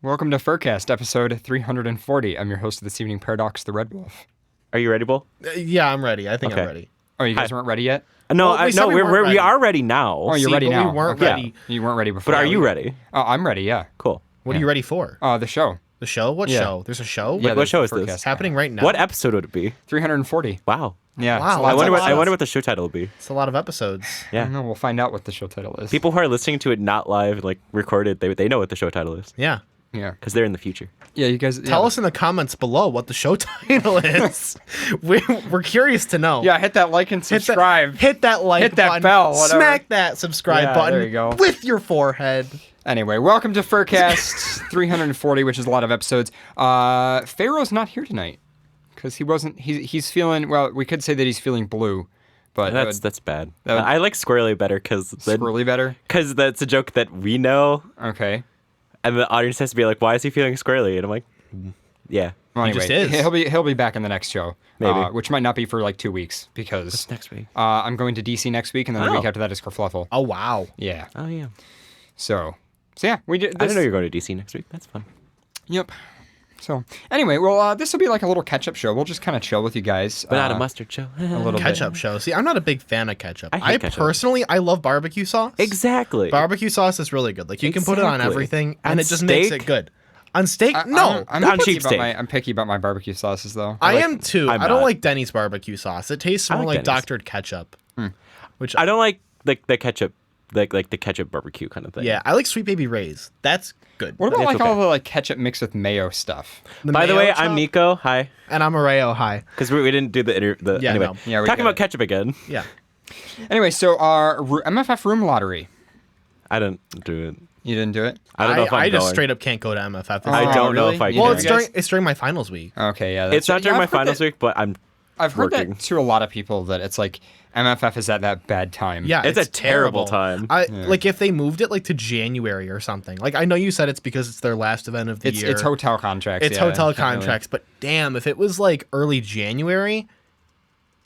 Welcome to FurCast, episode 340. I'm your host of this evening, Paradox the Red Wolf. Are you ready, Bull? Yeah, I'm ready. I think Okay. I'm ready. Oh, you guys weren't ready yet? No, Well, we said we weren't we ready. are ready now. Oh, you're ready but now. we weren't Okay. ready. You weren't ready before. But are you ready? Oh, I'm ready, yeah. Cool. What are you ready for? The show. The show? What Yeah. show? There's a show? Yeah, what there's show is FurCast. this? It's happening right now. What episode would it be? 340. Wow. Yeah. Wow, it's a lot that's of a lot. I wonder what the show title will be. It's a lot of episodes. I Yeah. don't know. We'll find out what the show title is. People who are listening to it not live, like recorded, they know what the show title is Yeah. Yeah. because they're in the future. Yeah, you guys. Tell us in the comments below what the show title is. We're curious to know. Yeah, hit that like and subscribe. Hit that like Hit that button. bell, whatever. Smack that subscribe Yeah, button there you go. with your forehead. Anyway, welcome to FurCast 340, which is a lot of episodes. Pharaoh's not here tonight because he's feeling, well, we could say that he's feeling blue, but That's bad. that would- I like Squirrely better because squirrely better. that's a joke that we know, Okay. and the audience has to be like, "Why is he feeling squirrely?" And I'm like, "Yeah." Well, He anyway, just is. he'll be back in the next show, Maybe. which might not be for like 2 weeks because What's next week? I'm going to DC next week, and then the Oh. week after that is Kerfluffle. Oh, wow. Yeah. Oh yeah. So yeah, we did. I This, didn't know you're going to DC next week. That's fun. Yep. So anyway, well, this will be like a little catch-up show. We'll just kind of chill with you guys. But not a mustard show. a little Ketchup show. See, I'm not a big fan of ketchup. I hate ketchup. Personally, I love barbecue sauce. Exactly. Barbecue sauce is really good. Like, you can put it on Exactly. everything, On and it just makes steak? it good. On steak? No. I'm on picky cheap about steak. I'm picky about my barbecue sauces, though. I like- am too. I'm I don't not. like Denny's barbecue sauce. It tastes more like like Denny's. doctored ketchup. Which I don't like the ketchup, like the ketchup barbecue kind of thing. yeah, I like Sweet Baby Ray's. That's good. What about It's like all okay. the like ketchup mixed with mayo stuff? By the mayo way, chop? I'm Nico. Hi. And I'm Areo. Hi. Because we didn't do the Yeah, anyway. no. Yeah, we Talking got about it. ketchup again. Yeah. Anyway, so MFF room lottery. I didn't do it. You didn't do it? I don't know if I'm I just going. straight up can't go to MFF. Oh, I don't know really? if I You can. Well, didn't? it's during my finals week. Okay, yeah. That's It's not during yeah, my I've heard finals that- week, but I'm. I've heard working. that to a lot of people that it's like MFF is at that bad time. Yeah, It's a terrible time. Like if they moved it like to January or something. Like I know you said it's because it's their last event of the year. It's hotel contracts. It's yeah, hotel definitely. contracts, but damn, if it was like early January,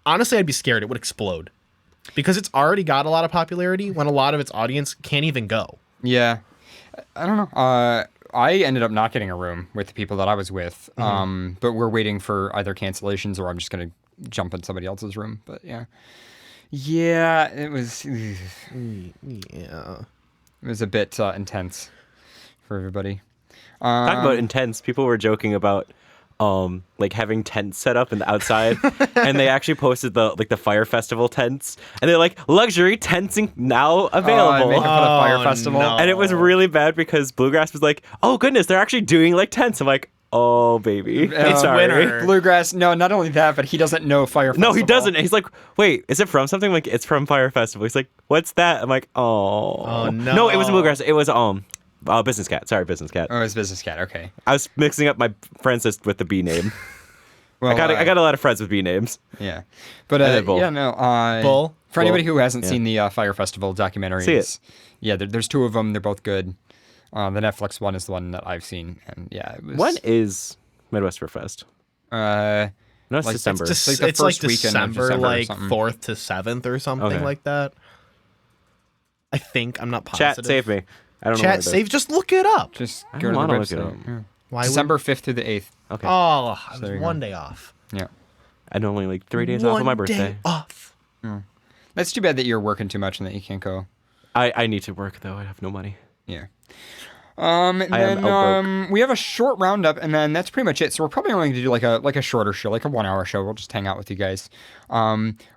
honestly, I'd be scared. It would explode because it's already got a lot of popularity when a lot of its audience can't even go. Yeah, I don't know. I ended up not getting a room with the people that I was with, but we're waiting for either cancellations or I'm just gonna jump in somebody else's room. But yeah, it was Yeah. a bit intense for everybody. Talking about intense, people were joking about like having tents set up in the outside, and they actually posted the Fire Festival tents, and they're like luxury tenting now available. Making for the Fire Oh, Festival. no. And it was really bad because Bluegrass was like, "Oh goodness, they're actually doing like tents." I'm like, "Oh baby, It's sorry." winter. Bluegrass. No, not only that, but he doesn't know Fire Festival. No, he doesn't. He's like, "Wait, is it from something?" Like, it's from Fire Festival. He's like, "What's that?" I'm like, "Oh, Oh, no, it wasn't no. Bluegrass. It was Business Cat. Sorry, Business Cat. Oh, it's Business Cat. Okay. I was mixing up my friends list with the B name. Well, I got a lot of friends with B names. Yeah, but And then Bull. yeah, no. Bull? For anybody Bull, who hasn't yeah. seen the Fire Festival documentaries, See it. Yeah, there's two of them. They're both good. The Netflix one is the one that I've seen, and yeah, it was. When is Midwest Fest? Uh, No, it's Like, December. it's just- like the it's like first weekend of December, December or like something. 4th to 7th or something Okay. like that. I think. I'm not positive. Chat, save me. I don't know. Chat, what it is. save. Just look it up. just I go to don't the wanna look it website. up. Yeah. Why would- December 5th through the 8th. Okay. Oh, I So there was you one go. day off. Yeah, And only like 3 days off of my birthday. Day off. that's too bad that you're working too much and that you can't go. I need to work though. I have no money. Yeah. And I am then we have a short roundup, and then that's pretty much it. So we're probably only going to do like a shorter show, like a 1 hour show. We'll just hang out with you guys.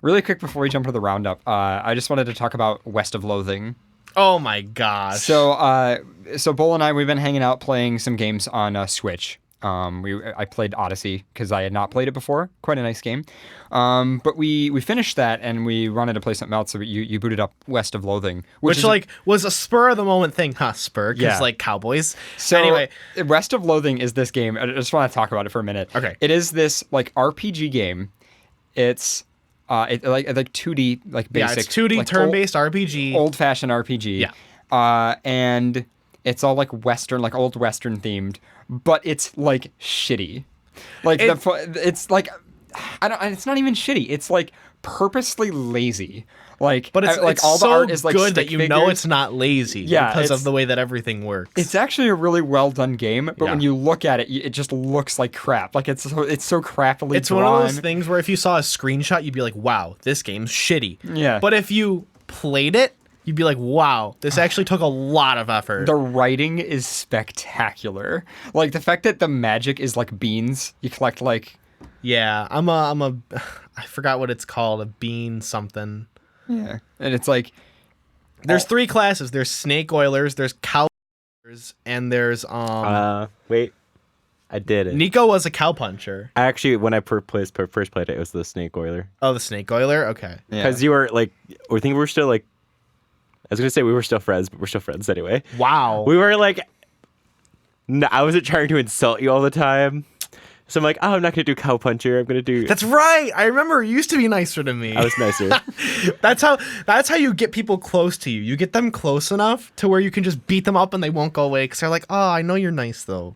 Really quick before we jump into the roundup, I just wanted to talk about West of Loathing. Oh my gosh. So Bull and I, we've been hanging out playing some games on Switch. I played Odyssey because I had not played it before. Quite a nice game. But we finished that and we wanted to play something else. So you booted up West of Loathing, which is, like was a spur of the moment thing, huh? Spur, because Yeah. like Cowboys. So anyway, West of Loathing is this game. I just want to talk about it for a minute. Okay. It is this like RPG game. It's like 2D like yeah, basic. it's 2D like, turn-based RPG. old fashioned RPG. Yeah. And it's all like Western, like old Western themed, but it's like shitty. Like it's like It's not even shitty. It's like purposely lazy. Like, But it's like it's all so the art is like good stick that you know figures. it's not lazy Yeah, because it's- of the way that everything works. It's actually a really well done game, but when Yeah. you look at it, it just looks like crap. Like it's so crappily It's drawn. one of those things where if you saw a screenshot, you'd be like, wow, this game's shitty. Yeah. But if you played it, you'd be like, wow, this actually took a lot of effort. The writing is spectacular. Like the fact that the magic is like beans. You collect like Yeah, I'm a I forgot what it's called, a bean something. and it's like There's 3 classes. There's snake oilers, there's cow oilers, and there's Wait. I did it. Nico was a cow puncher. I actually, when I first played it, it was the snake oiler. Oh, the snake oiler? Okay. Because you were like, I think we were still like, I was going to say we were still friends, but we're still friends anyway. Wow. We were like, no, I wasn't trying to insult you all the time. So I'm like, oh, I'm not going to do cow puncher. I'm going to do. That's right. I remember you used to be nicer to me. I was nicer. That's how you get people close to you. You get them close enough to where you can just beat them up and they won't go away because they're like, oh, I know you're nice though.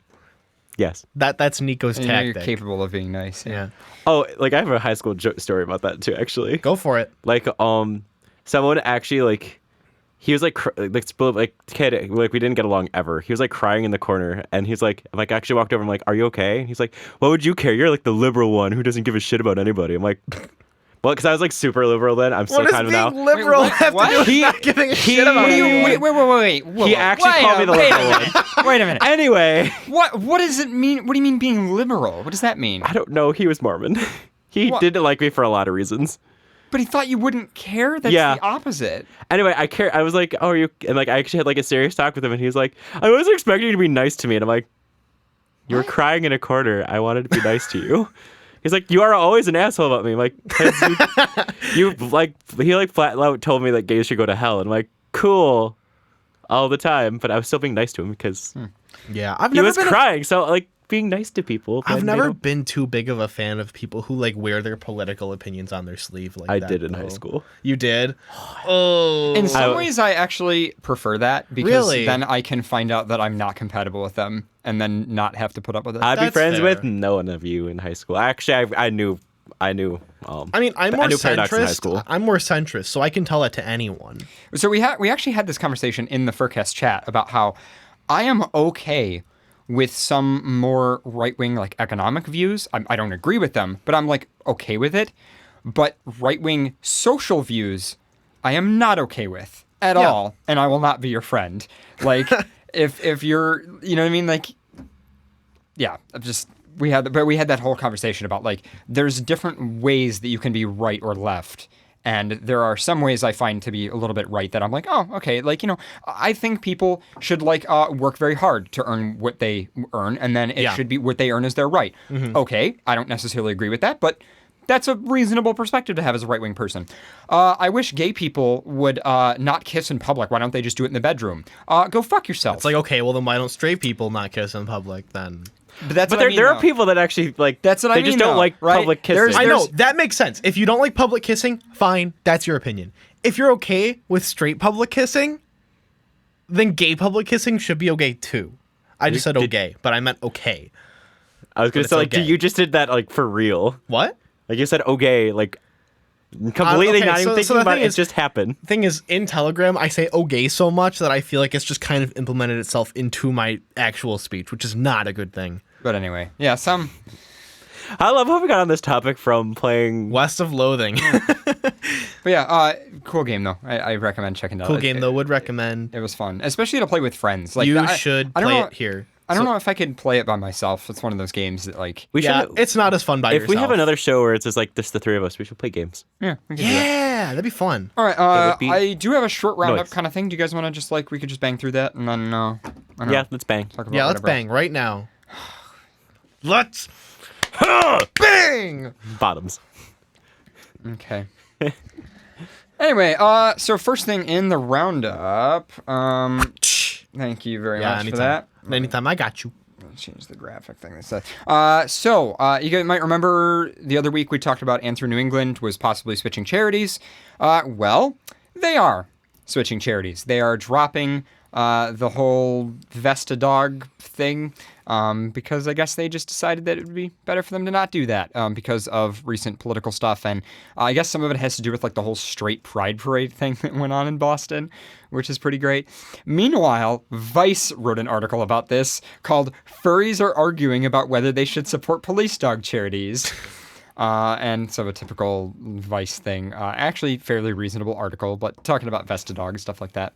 Yes. That's Nico's you know tactic. you're capable of being nice. Yeah. Oh, like I have a high school story about that too, actually. Go for it. Like, someone actually like, he was like, kid, like we didn't get along ever. He was like crying in the corner, and he's like, actually walked over. I'm like, are you okay? And he's like, what would you care? You're like the liberal one who doesn't give a shit about anybody. I'm like, well, because I was like super liberal then. I'm still What does kind of being now. liberal Wait, have what? to do with not giving a shit about Wait, anyone? wait. Whoa, He actually wait called me a- the wait a liberal one. minute. Wait a minute. Anyway, What does it mean? What do you mean being liberal? What does that mean? I don't know. He was Mormon. He What? didn't like me for a lot of reasons. But he thought you wouldn't care? That's Yeah. the opposite. Anyway, I was like, oh, are you? And like, I actually had like a serious talk with him, and he was like, I wasn't expecting you to be nice to me. And I'm like, you were crying in a corner. I wanted to be nice to you. He's like, you are always an asshole about me. I'm like, 'cause you like, he like flat out told me that gays should go to hell. And I'm like, cool, all the time. But I was still being nice to him because Yeah, I've he never was been. crying. So like, being nice to people. I've when they never don't- been too big of a fan of people who like wear their political opinions on their sleeve like I that. did in though. high school. You did? Oh. In some I- ways, I actually prefer that because Really? then I can find out that I'm not compatible with them and then not have to put up with it. I'd be That's friends fair. with no one of you in high school. Actually, I knew. I mean, I'm I more knew Paradox in high centrist. school. I'm more centrist, so I can tell that to anyone. So we actually had this conversation in the FurCast chat about how I am okay with some more right-wing like economic views. I don't agree with them, but I'm like okay with it. But right-wing social views, I am not okay with at Yeah. all, and I will not be your friend. Like if you're, you know what I mean? Like, yeah, we had that whole conversation about like there's different ways that you can be right or left. And there are some ways I find to be a little bit right that I'm like, oh, okay. Like, you know, I think people should like work very hard to earn what they earn. And then it Yeah. should be what they earn is their right. Okay. I don't necessarily agree with that, but that's a reasonable perspective to have as a right-wing person. I wish gay people would not kiss in public. Why don't they just do it in the bedroom? Go fuck yourself. It's like, okay, well then why don't straight people not kiss in public then? but that's But what I mean, there are though. people that actually like. That's what I they mean, just don't though, like right? public There's- kissing. I know, that makes sense. If you don't like public kissing, fine, that's your opinion. If you're okay with straight public kissing, then gay public kissing should be okay too. I just said did- okay, but I meant okay. I was gonna it's say like, okay. you just did that like for real. What? Like you said, okay, like completely okay, not even so thinking the about thing it. It is- just happened. Thing is, in Telegram, I say okay so much that I feel like it's just kind of implemented itself into my actual speech, which is not a good thing. But anyway, yeah, some. I love how we got on this topic from playing. West of Loathing. But yeah, cool game though. I recommend checking it out. Cool game, though. Would recommend. It was fun, especially to play with friends. Like You I should I don't play know, it here. I don't know if I could play it by myself. It's one of those games that like. We Yeah, should. it's not as fun by If yourself. we have another show where it's just like just the three of us, we should play games. Yeah. We can do that. Yeah, that'd be fun. All right. would be I do have a short roundup noise. kind of thing. Do you guys want to just like we could just bang through that and then I don't know, Yeah, let's bang. talk about Yeah, let's whatever bang right now. Let's bang. Bottoms. else. Okay. Anyway, so first thing in the roundup. Thank you very Yeah, much anytime. for that. Anytime, I got you. Change the graphic thing. So you guys might remember the other week we talked about Answer New England was possibly switching charities. Well, they are switching charities. They are dropping the whole Vesta dog thing, because I guess they just decided that it would be better for them to not do that because of recent political stuff. And I guess some of it has to do with like the whole straight pride parade thing that went on in Boston, which is pretty great. Meanwhile, Vice wrote an article about this called "Furries Are Arguing About Whether They Should Support Police Dog Charities." And so a typical Vice thing. Actually, fairly reasonable article, but talking about Vesta Dog and stuff like that.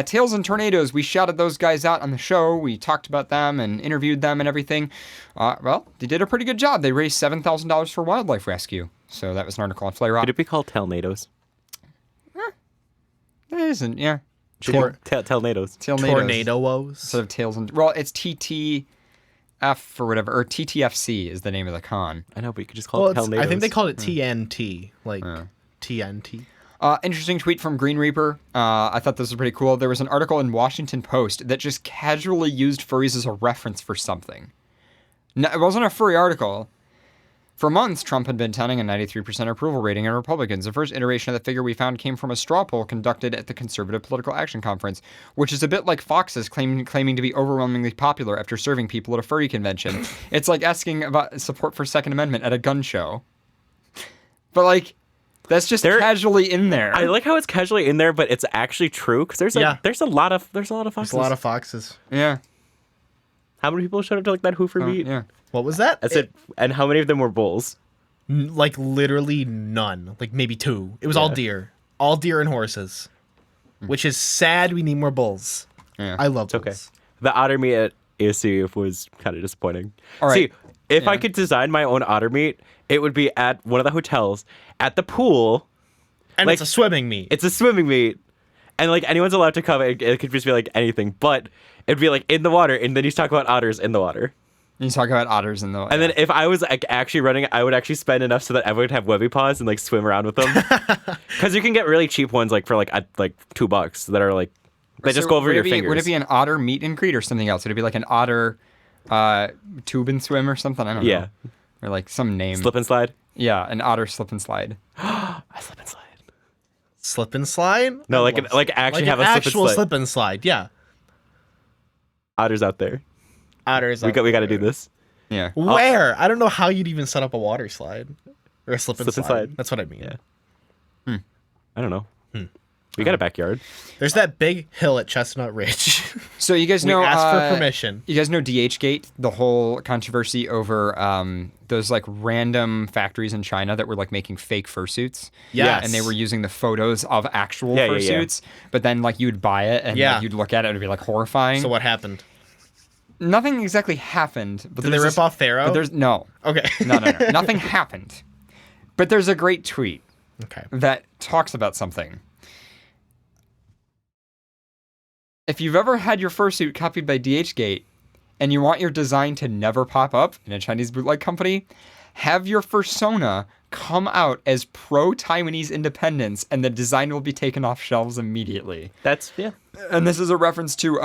Tails and Tornadoes, we shouted those guys out on the show. We talked about them and interviewed them and everything. Well, they did a pretty good job. They raised $7,000 for wildlife rescue. So that was an article on Flare Up. Could it be called Tailnadoes? It isn't, yeah. Tailnadoes. Tornadoes. Instead of Tails and... Well, it's TTF or whatever, or TTFC is the name of the con. I know, but you could just call it Tailnadoes. I think they called it TNT, like TNT. Interesting tweet from Green Reaper. I thought this was pretty cool. There was an article in Washington Post that just casually used furries as a reference for something. No, it wasn't a furry article. For months, Trump had been touting a 93% approval rating in Republicans. The first iteration of the figure we found came from a straw poll conducted at the Conservative Political Action Conference, which is a bit like Fox's claiming to be overwhelmingly popular after serving people at a furry convention. It's like asking about support for Second Amendment at a gun show. But like, that's just casually in there. I like how it's casually in there, but it's actually true because there's a lot of foxes. There's a lot of foxes. Yeah. How many people showed up to like that Hoover meet? Yeah. What was that? I said, and how many of them were bulls? Like literally none. Like maybe 2. It was all deer and horses, which is sad. We need more bulls. Yeah. I love bulls. Okay. The otter meet at ASU was kind of disappointing. All right. See, if I could design my own otter meet, it would be at one of the hotels, at the pool. And like, it's a swimming meet. It's a swimming meet. And like anyone's allowed to come. It could just be like anything, but it'd be like in the water. And then you talk about otters in the water. You talk about otters in the... And then if I was like actually running, I would actually spend enough so that everyone would have webby paws and like swim around with them. Because you can get really cheap ones like for like $2 that are like they just go over your fingers. Would it be an otter meet and greet or something else? Would it be like an otter tube and swim or something? I don't know. Yeah. Or like some name. Slip and slide? Yeah, an otter slip and slide. I slip and slide. Slip and slide? No, like actually have a actual slip and slide. Yeah. Otters out there. Otters. We got to do this. Yeah. Where? I don't know how you'd even set up a water slide or a slip and slide. That's what I mean. Yeah. I don't know. We got a backyard. There's that big hill at Chestnut Ridge. So you guys know... We asked for permission. You guys know DH-Gate? The whole controversy over those like random factories in China that were like making fake fursuits. Yes. And they were using the photos of actual Yeah. fursuits. But then like you'd buy it and like, you'd look at it and it'd be like horrifying. So what happened? Nothing exactly happened. But Did they rip off Pharaoh? But there's no. Okay. No. Nothing happened. But there's a great tweet that talks about something. If you've ever had your fursuit copied by DHgate and you want your design to never pop up in a Chinese bootleg company, have your fursona come out as pro-Taiwanese independence and the design will be taken off shelves immediately. And this is a reference to,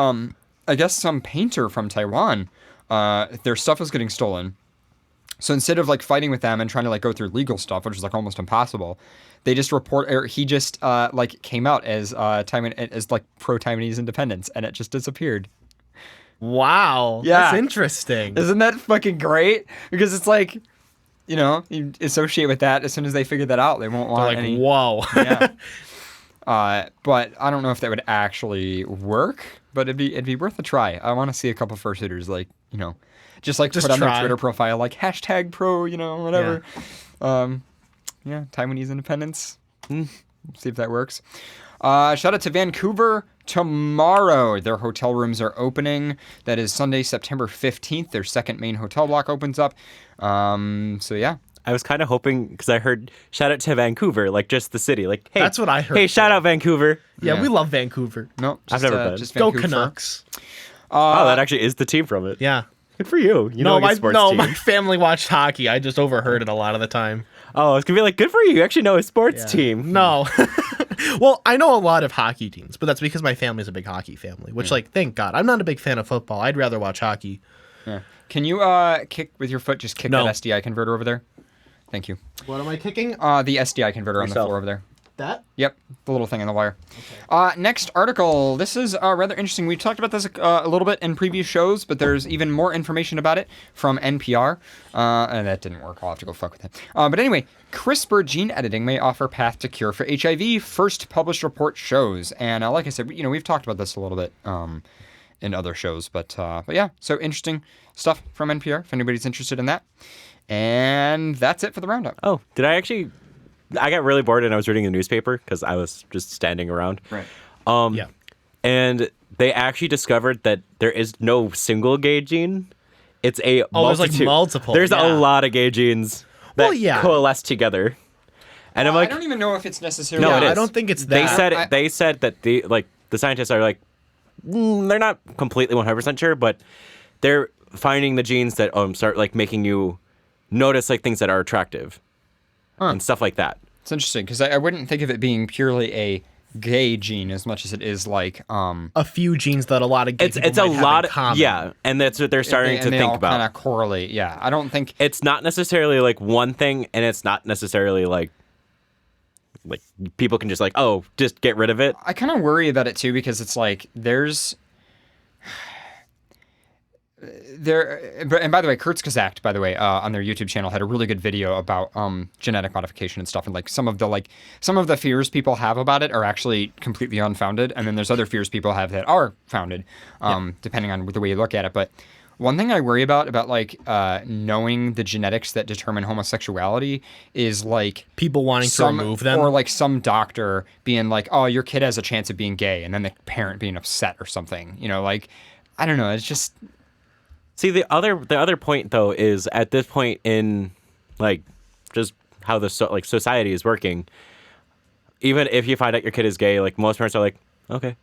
I guess, some painter from Taiwan. Their stuff was getting stolen. So instead of like fighting with them and trying to like go through legal stuff, which is like almost impossible, they just he just like came out as Taiwan as like pro-Taiwanese independence, and it just disappeared. Wow. Yeah. That's interesting. Isn't that fucking great? Because it's like, you know, you associate with that. As soon as they figure that out, they won't want like, any. Whoa. Yeah. But I don't know if that would actually work. But it'd be worth a try. I want to see a couple fursuiters like, you know, just put on their Twitter profile like #pro, you know, whatever. Yeah, Taiwanese independence. See if that works. Shout out to Vancouver. Tomorrow, their hotel rooms are opening. That is Sunday, September 15th. Their second main hotel block opens up. So, yeah. I was kind of hoping, because I heard shout out to Vancouver, like just the city. Like, hey, that's what I heard. Hey, shout out Vancouver. Yeah, we love Vancouver. No, I've never been. Just Go Vancouver. Canucks. Oh, that actually is the team from it. Yeah. Good for you. You know a good sports team. My family watched hockey. I just overheard it a lot of the time. Oh, it's going to be like, good for you. You actually know a sports team. No. Well, I know a lot of hockey teams, but that's because my family's a big hockey family, which, like, thank God. I'm not a big fan of football. I'd rather watch hockey. Yeah. Can you kick with your foot? Just kick that SDI converter over there. Thank you. What am I kicking? The SDI converter on the floor over there. That? Yep, the little thing on the wire. Next article. This is rather interesting. We've talked about this a little bit in previous shows, but there's even more information about it from NPR. And that didn't work. I'll have to go fuck with it. But anyway, CRISPR gene editing may offer path to cure for HIV. First published report shows. And like I said, we've talked about this a little bit in other shows. But yeah, so interesting stuff from NPR if anybody's interested in that. And that's it for the roundup. Oh, I got really bored and I was reading the newspaper because I was just standing around. Right. Yeah. And they actually discovered that there is no single gay gene. It's a there's multitude. like multiple. There's yeah. a lot of gay genes that coalesce together. And I'm like, I don't even know if it's necessarily. no, it is. I don't think it's that. They said that the scientists are like, they're not completely 100% sure, but they're finding the genes that start like making you notice like things that are attractive and stuff like that. It's interesting because I wouldn't think of it being purely a gay gene as much as it is like a few genes that a lot of gay people it's a might have lot in common. yeah, and that's what they're starting to and they think all about. kind of correlate. Yeah, I don't think It's not necessarily like one thing, and it's not necessarily like people can just like just get rid of it. I kind of worry about it too because it's like and by the way, Kurzgesagt, by the way, on their YouTube channel had a really good video about genetic modification and stuff, and like some of the fears people have about it are actually completely unfounded, and then there's other fears people have that are founded, depending on the way you look at it. But one thing I worry about like knowing the genetics that determine homosexuality is like people wanting to remove them, or like some doctor being like, "Oh, your kid has a chance of being gay," and then the parent being upset or something. Like I don't know. It's just. See, the other point though is at this point in like just how the society is working, even if you find out your kid is gay, like most parents are like, okay.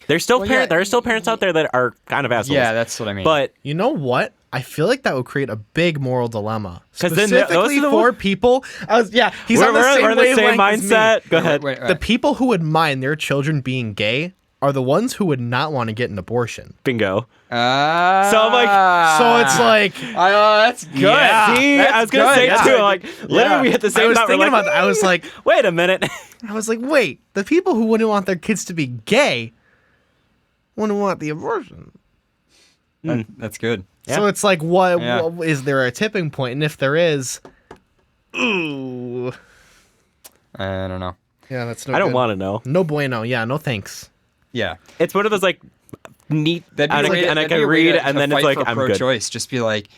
There's still there are still parents out there that are kind of assholes. Yeah, that's what I mean. But you know what? I feel like that would create a big moral dilemma. 'Cause then Specifically for people. He's on the same we're the same wavelength as me. mindset. Go ahead. The people who would mind their children being gay are the ones who would not want to get an abortion. Bingo. So I'm like, So it's like, that's good. Yeah. see, That's I was gonna good. say Yeah. too. Like, literally, we hit the I same. was thought. We're thinking like, about that. I was like, wait a minute. wait, the people who wouldn't want their kids to be gay wouldn't want the abortion. That's good. Yeah. So it's like, what Yeah. is there a tipping point? And if there is, ooh, I don't know. yeah, that's no. I don't good. want to know. No bueno. Yeah, no thanks. Yeah. It's one of those like neat, That'd be and a way I that'd can be a way read, to and then it's fight like for I'm good. pro-choice. Just be like,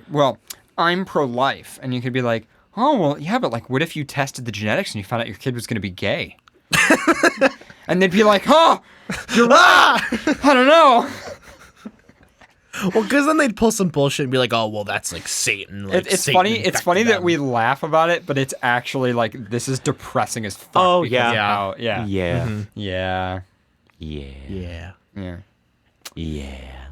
well, I'm pro-life, and you could be like, oh well, yeah, but like, what if you tested the genetics and you found out your kid was going to be gay? And they'd be like, oh, you're right. I don't know. Well, because then they'd pull some bullshit and be like, "Oh, well, that's like Satan." Like, It's Satan funny. It's infected funny that them. we laugh about it, but it's actually like this is depressing as fuck. Oh, because yeah. of how- yeah, Yeah. yeah, Yeah. Yeah. yeah. Yeah.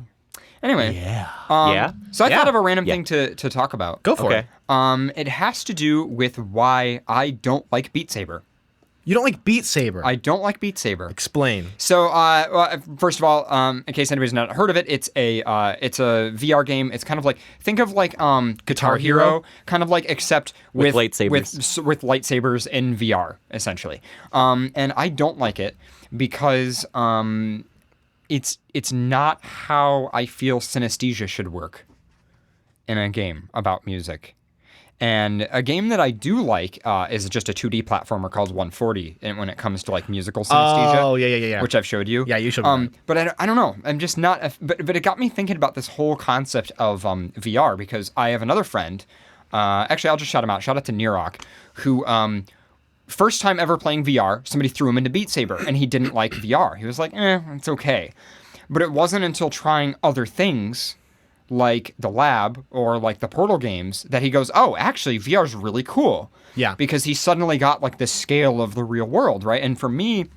Anyway, Yeah. Yeah? So I Yeah. thought of a random Yeah. thing to talk about. Go for Okay. it. It has to do with why I don't like Beat Saber. You don't like Beat Saber. I don't like Beat Saber. Explain. So, first of all, in case anybody's not heard of it, it's a VR game. It's kind of like think of like Guitar Hero, kind of like except With with lightsabers. with lightsabers in VR essentially. And I don't like it because it's not how I feel synesthesia should work in a game about music. And a game that I do like is just a 2D platformer called 140. And when it comes to like musical synesthesia, Oh, yeah. which I've showed you. Yeah, you showed me that. But I don't know. I'm just not. But it got me thinking about this whole concept of VR because I have another friend. Actually, I'll just shout him out. Shout out to Nirok, who first time ever playing VR, somebody threw him into Beat Saber, and he didn't like VR. He was like, it's okay. But it wasn't until trying other things like the lab or like the Portal games that he goes, oh, actually VR is really cool. Yeah. Because he suddenly got like the scale of the real world, right? And for me,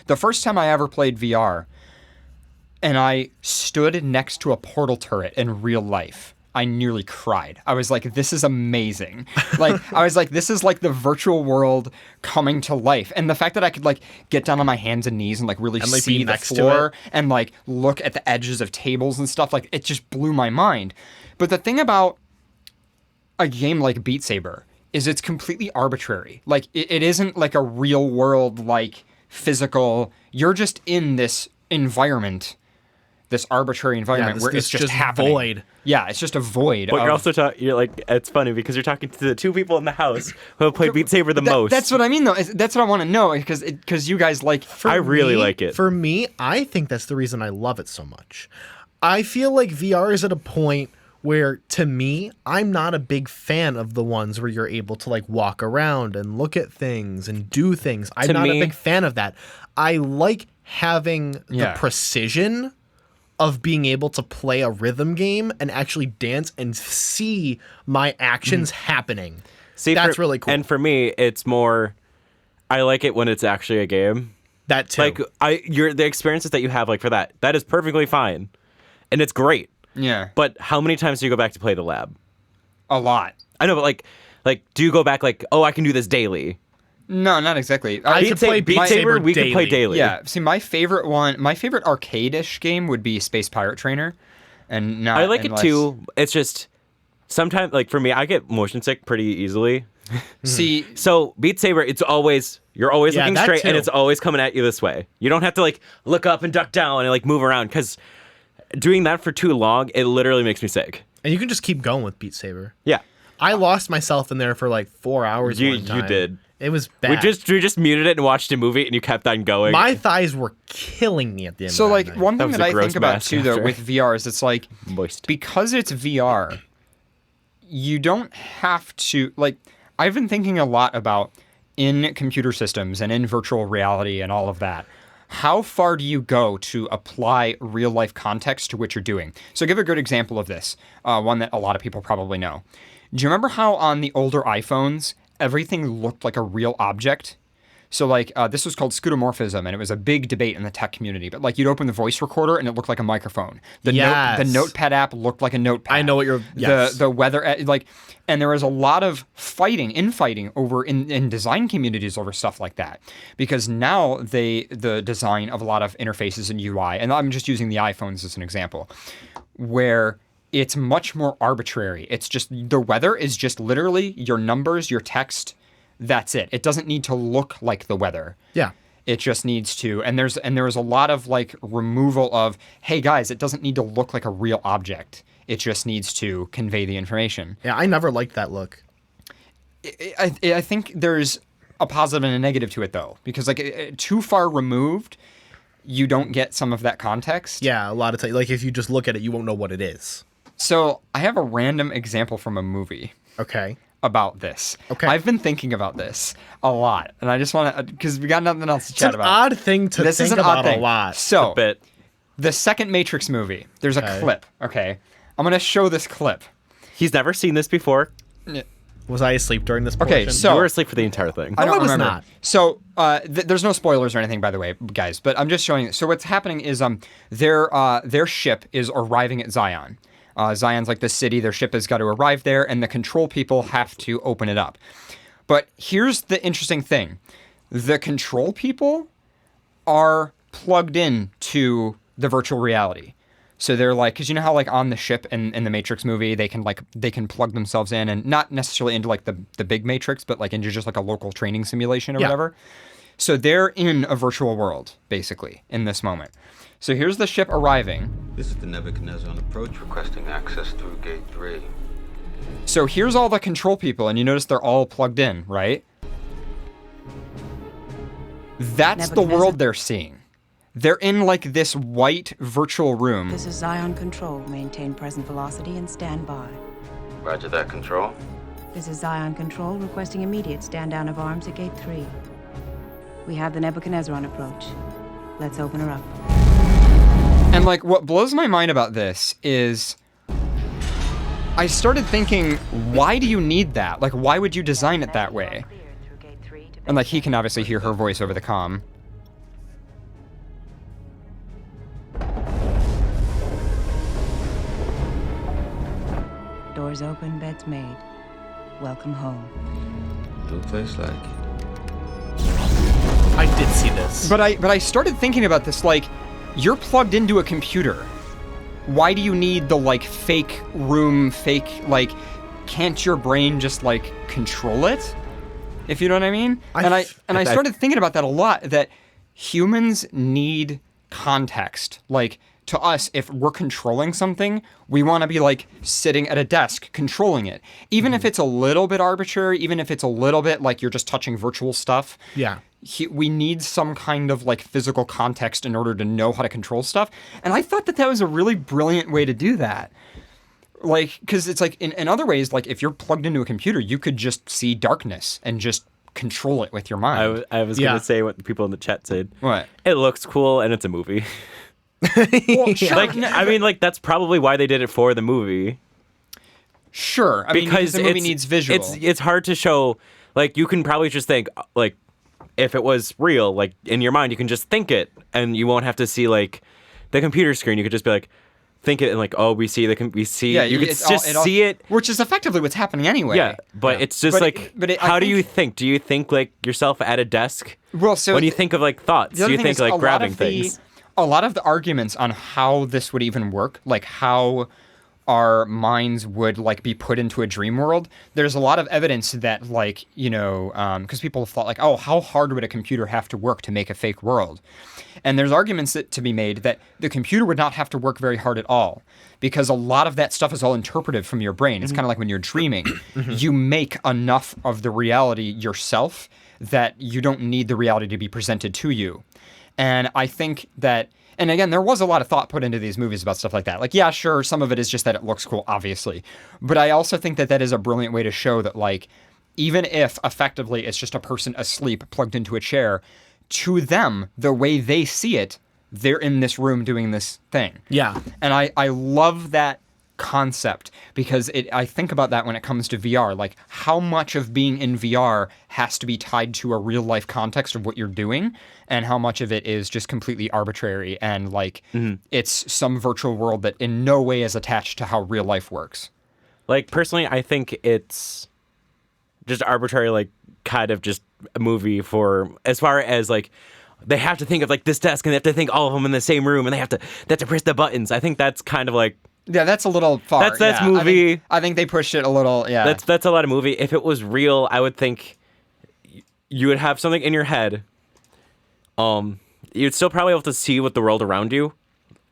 the first time I ever played VR and I stood next to a Portal turret in real life, I nearly cried. I was like, this is amazing. I was like, this is like the virtual world coming to life. And the fact that I could like get down on my hands and knees and like really And, like, see be the next to floor it. and like look at the edges of tables and stuff, like it just blew my mind. But the thing about a game like Beat Saber is it's completely arbitrary. Like it isn't like a real world, like physical. You're just in this environment, this arbitrary environment where it's just happening. Void. Yeah, it's just a void. But you're also you're like, it's funny because you're talking to the two people in the house who have played Beat Saber the most. That's what I mean, though. That's what I want to know because you guys like. I really like it. For me, I think that's the reason I love it so much. I feel like VR is at a point where, to me, I'm not a big fan of the ones where you're able to like walk around and look at things and do things. I'm not a big fan of that. I like having the precision of being able to play a rhythm game and actually dance and see my actions happening. See, that's really cool. And for me, it's more, I like it when it's actually a game. That too. Like the experiences that you have like for that is perfectly fine. And it's great. Yeah. But how many times do you go back to play the lab? A lot. I know, but like do you go back like, oh, I can do this daily? No, not exactly. Beat Saber, we can play daily. Yeah. See, my favorite arcade-ish game would be Space Pirate Trainer, and not. I like it too. It's just sometimes, like for me, I get motion sick pretty easily. See, so Beat Saber, you're always looking straight, too. and it's always coming at you this way. You don't have to like look up and duck down and like move around because doing that for too long, it literally makes me sick. And you can just keep going with Beat Saber. Yeah. I lost myself in there for like 4 hours. One time. You did. It was bad. We just muted it and watched a movie, and you kept on going. My thighs were killing me at the end. So of that like night. one thing that I think about mask too, though, after. with VR is it's like Moist. because it's VR, you don't have to like. I've been thinking a lot about in computer systems and in virtual reality and all of that. How far do you go to apply real life context to what you're doing? So give a good example of this, one that a lot of people probably know. Do you remember how on the older iPhones, everything looked like a real object? So like this was called skeuomorphism, and it was a big debate in the tech community. But like you'd open the voice recorder and it looked like a microphone. The Notepad app looked like a notepad. I know what you're. Yes. The weather like, and there was a lot of infighting over in design communities over stuff like that, because now the design of a lot of interfaces and UI, and I'm just using the iPhones as an example, where it's much more arbitrary. It's just the weather is just literally your numbers, your text. That's it. It doesn't need to look like the weather. Yeah. It just needs to, and there's a lot of like removal of, hey guys, it doesn't need to look like a real object. It just needs to convey the information. Yeah, I never liked that look. I think there's a positive and a negative to it though, because like too far removed, you don't get some of that context. Yeah, a lot of times, like if you just look at it, you won't know what it is. So I have a random example from a movie. Okay. About this. Okay. I've been thinking about this a lot, and I just want to, because we got nothing else to chat about. It's an odd thing to this think is an about odd thing. a lot. So, bit. the second Matrix movie, there's a clip, okay? I'm going to show this clip. He's never seen this before. Was I asleep during this portion? Okay, so... You were asleep for the entire thing. I don't was remember. not. So, there's no spoilers or anything, by the way, guys, but I'm just showing... So what's happening is their ship is arriving at Zion. Zion's like the city, their ship has got to arrive there, and the control people have to open it up. But here's the interesting thing. The control people are plugged in to the virtual reality. So they're like, because you know how like on the ship in the Matrix movie, they can plug themselves in, and not necessarily into like the big Matrix, but like into just like a local training simulation or whatever. So they're in a virtual world, basically, in this moment. So here's the ship arriving. This is the Nebuchadnezzar on approach, requesting access through gate 3. So here's all the control people, and you notice they're all plugged in, right? That's the world they're seeing. They're in like this white virtual room. This is Zion Control. Maintain present velocity and stand by. Roger that, Control. This is Zion Control, requesting immediate stand down of arms at gate 3. We have the Nebuchadnezzar on approach. Let's open her up. And like what blows my mind about this is I started thinking, why do you need that? Like, why would you design it that way? And like he can obviously hear her voice over the comm. Doors open, beds made. Welcome home. No place like it. I did see this. But I started thinking about this, like, you're plugged into a computer. Why do you need the like fake room, like can't your brain just like control it? If you know what I mean? I I- started thinking about that a lot, that humans need context. Like, to us, if we're controlling something, we want to be like sitting at a desk controlling it. Even if it's a little bit arbitrary, even if it's a little bit like you're just touching virtual stuff. Yeah. We need some kind of like physical context in order to know how to control stuff. And I thought that was a really brilliant way to do that. Like, because it's like in other ways, like if you're plugged into a computer, you could just see darkness and just control it with your mind. I was Yeah. going to say what the people in the chat said. What? It looks cool and it's a movie. Well, sure, Like, I mean, like, that's probably why they did it for the movie. sure. I mean, Because the movie needs visual. It's hard to show. Like, you can probably just think, like, if it was real, like, in your mind, you can just think it, and you won't have to see, like, the computer screen. You could just be like, think it, and like, oh, we see. Yeah, you could it's just all- see it. which is effectively what's happening anyway. Yeah, but it's just how do you think? Do you think like yourself at a desk? Well, so when you think of like thoughts, the do other you thing think is a like lot grabbing of the- things? A lot of the arguments on how this would even work, like how our minds would like be put into a dream world, there's a lot of evidence that like, you know, because people have thought like, oh, how hard would a computer have to work to make a fake world? And there's arguments to be made that the computer would not have to work very hard at all, because a lot of that stuff is all interpretive from your brain. It's kind of like when you're dreaming, you make enough of the reality yourself that you don't need the reality to be presented to you. And I think that, and again, there was a lot of thought put into these movies about stuff like that. Like, yeah, sure, some of it is just that it looks cool, obviously. But I also think that is a brilliant way to show that, like, even if effectively it's just a person asleep plugged into a chair, to them, the way they see it, they're in this room doing this thing. Yeah. And I love that concept, because I think about that when it comes to VR. Like, how much of being in VR has to be tied to a real life context of what you're doing, and how much of it is just completely arbitrary and like it's some virtual world that in no way is attached to how real life works. Like, personally, I think it's just arbitrary, like, kind of just a movie for, as far as, like, they have to think of, like, this desk, and they have to think all of them in the same room, and they have to press the buttons. I think that's kind of, like... Yeah, that's a little far. That's yeah. movie. I think they pushed it a little, yeah. That's a lot of movie. If it was real, I would think you would have something in your head. You'd still probably be able to see what the world around you,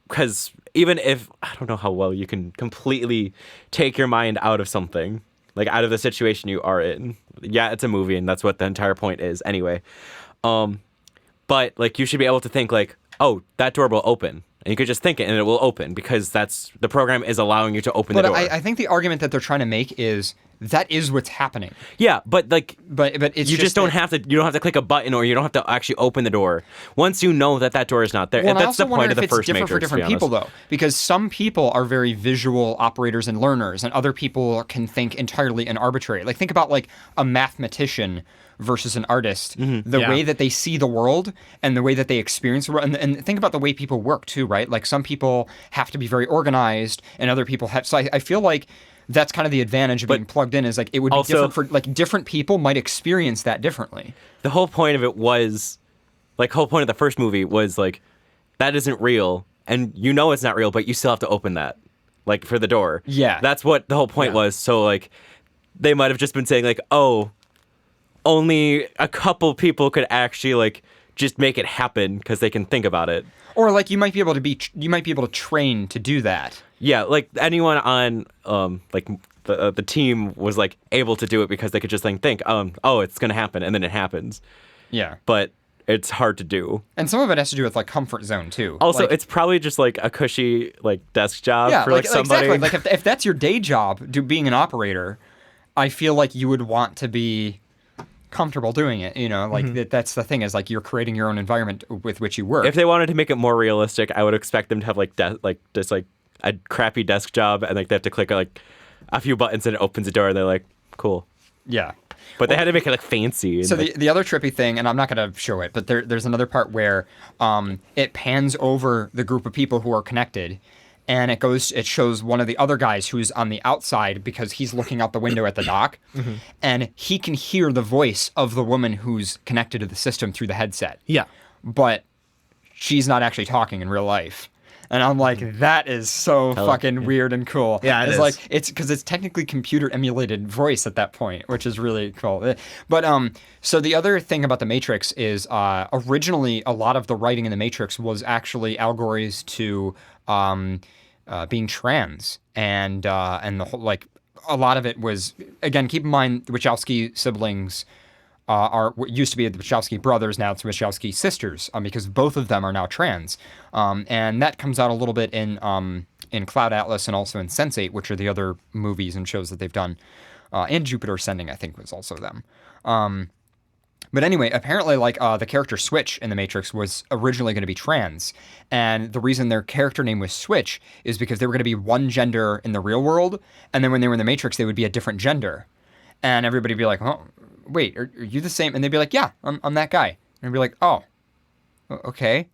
because even if, I don't know how well you can completely take your mind out of something, like out of the situation you are in. Yeah, it's a movie, and that's what the entire point is anyway. But like, you should be able to think like, oh, that door will open. And you could just think it, and it will open, because that's the program is allowing you to open the door. I think the argument that they're trying to make is that is what's happening. Yeah, but like, but it's you just don't have to. You don't have to click a button, or you don't have to actually open the door. Once you know that door is not there, Well, and that's the point of the it's first different Matrix. for different people, though, because some people are very visual operators and learners, and other people can think entirely in arbitrary. Like, think about like a mathematician versus an artist, the way that they see the world and the way that they experience the world, and think about the way people work too, right? Like, some people have to be very organized, and other people have. So I feel like that's kind of the advantage of being plugged in, is like it would be also different for like different people might experience that differently. The whole point of it was, like, whole point of the first movie was like, that isn't real, and you know it's not real, but you still have to open that, like, for the door. Yeah. That's what the whole point was. So like, they might have just been saying like, oh, only a couple people could actually like just make it happen because they can think about it. Or like you might be able to train to do that. Yeah, like anyone on like the team was like able to do it because they could just like think, oh, it's gonna happen, and then it happens. Yeah. But it's hard to do. And some of it has to do with like comfort zone too. Also, like, it's probably just like a cushy like desk job for like somebody. Exactly. Like if that's your day job, being an operator, I feel like you would want to be comfortable doing it, you know, like that's the thing, is like you're creating your own environment with which you work. If they wanted to make it more realistic, I would expect them to have like just like a crappy desk job, and like they have to click like a few buttons and it opens the door, and they're like, cool. Yeah. But they had to make it like fancy. And, So like, the other trippy thing, and I'm not going to show it, but there's another part where it pans over the group of people who are connected, and it shows one of the other guys who's on the outside because he's looking out the window at the dock, and he can hear the voice of the woman who's connected to the system through the headset. Yeah. But she's not actually talking in real life. And I'm like, that is so Hell, fucking weird and cool. Yeah, it it's is. like it's because it's technically computer emulated voice at that point, which is really cool. But so the other thing about the Matrix is originally a lot of the writing in the Matrix was actually allegories to being trans, and the whole, like, a lot of it was, again, keep in mind the Wachowski siblings are what used to be the Wachowski brothers, now it's Wachowski sisters, because both of them are now trans, and that comes out a little bit in Cloud Atlas and also in Sense8, which are the other movies and shows that they've done, and Jupiter Ascending, I think, was also them. But anyway, apparently, like, the character Switch in The Matrix was originally going to be trans. And the reason their character name was Switch is because they were going to be one gender in the real world. And then when they were in The Matrix, they would be a different gender. And everybody would be like, oh, wait, are you the same? And they'd be like, yeah, I'm that guy. And I'd be like, oh, okay.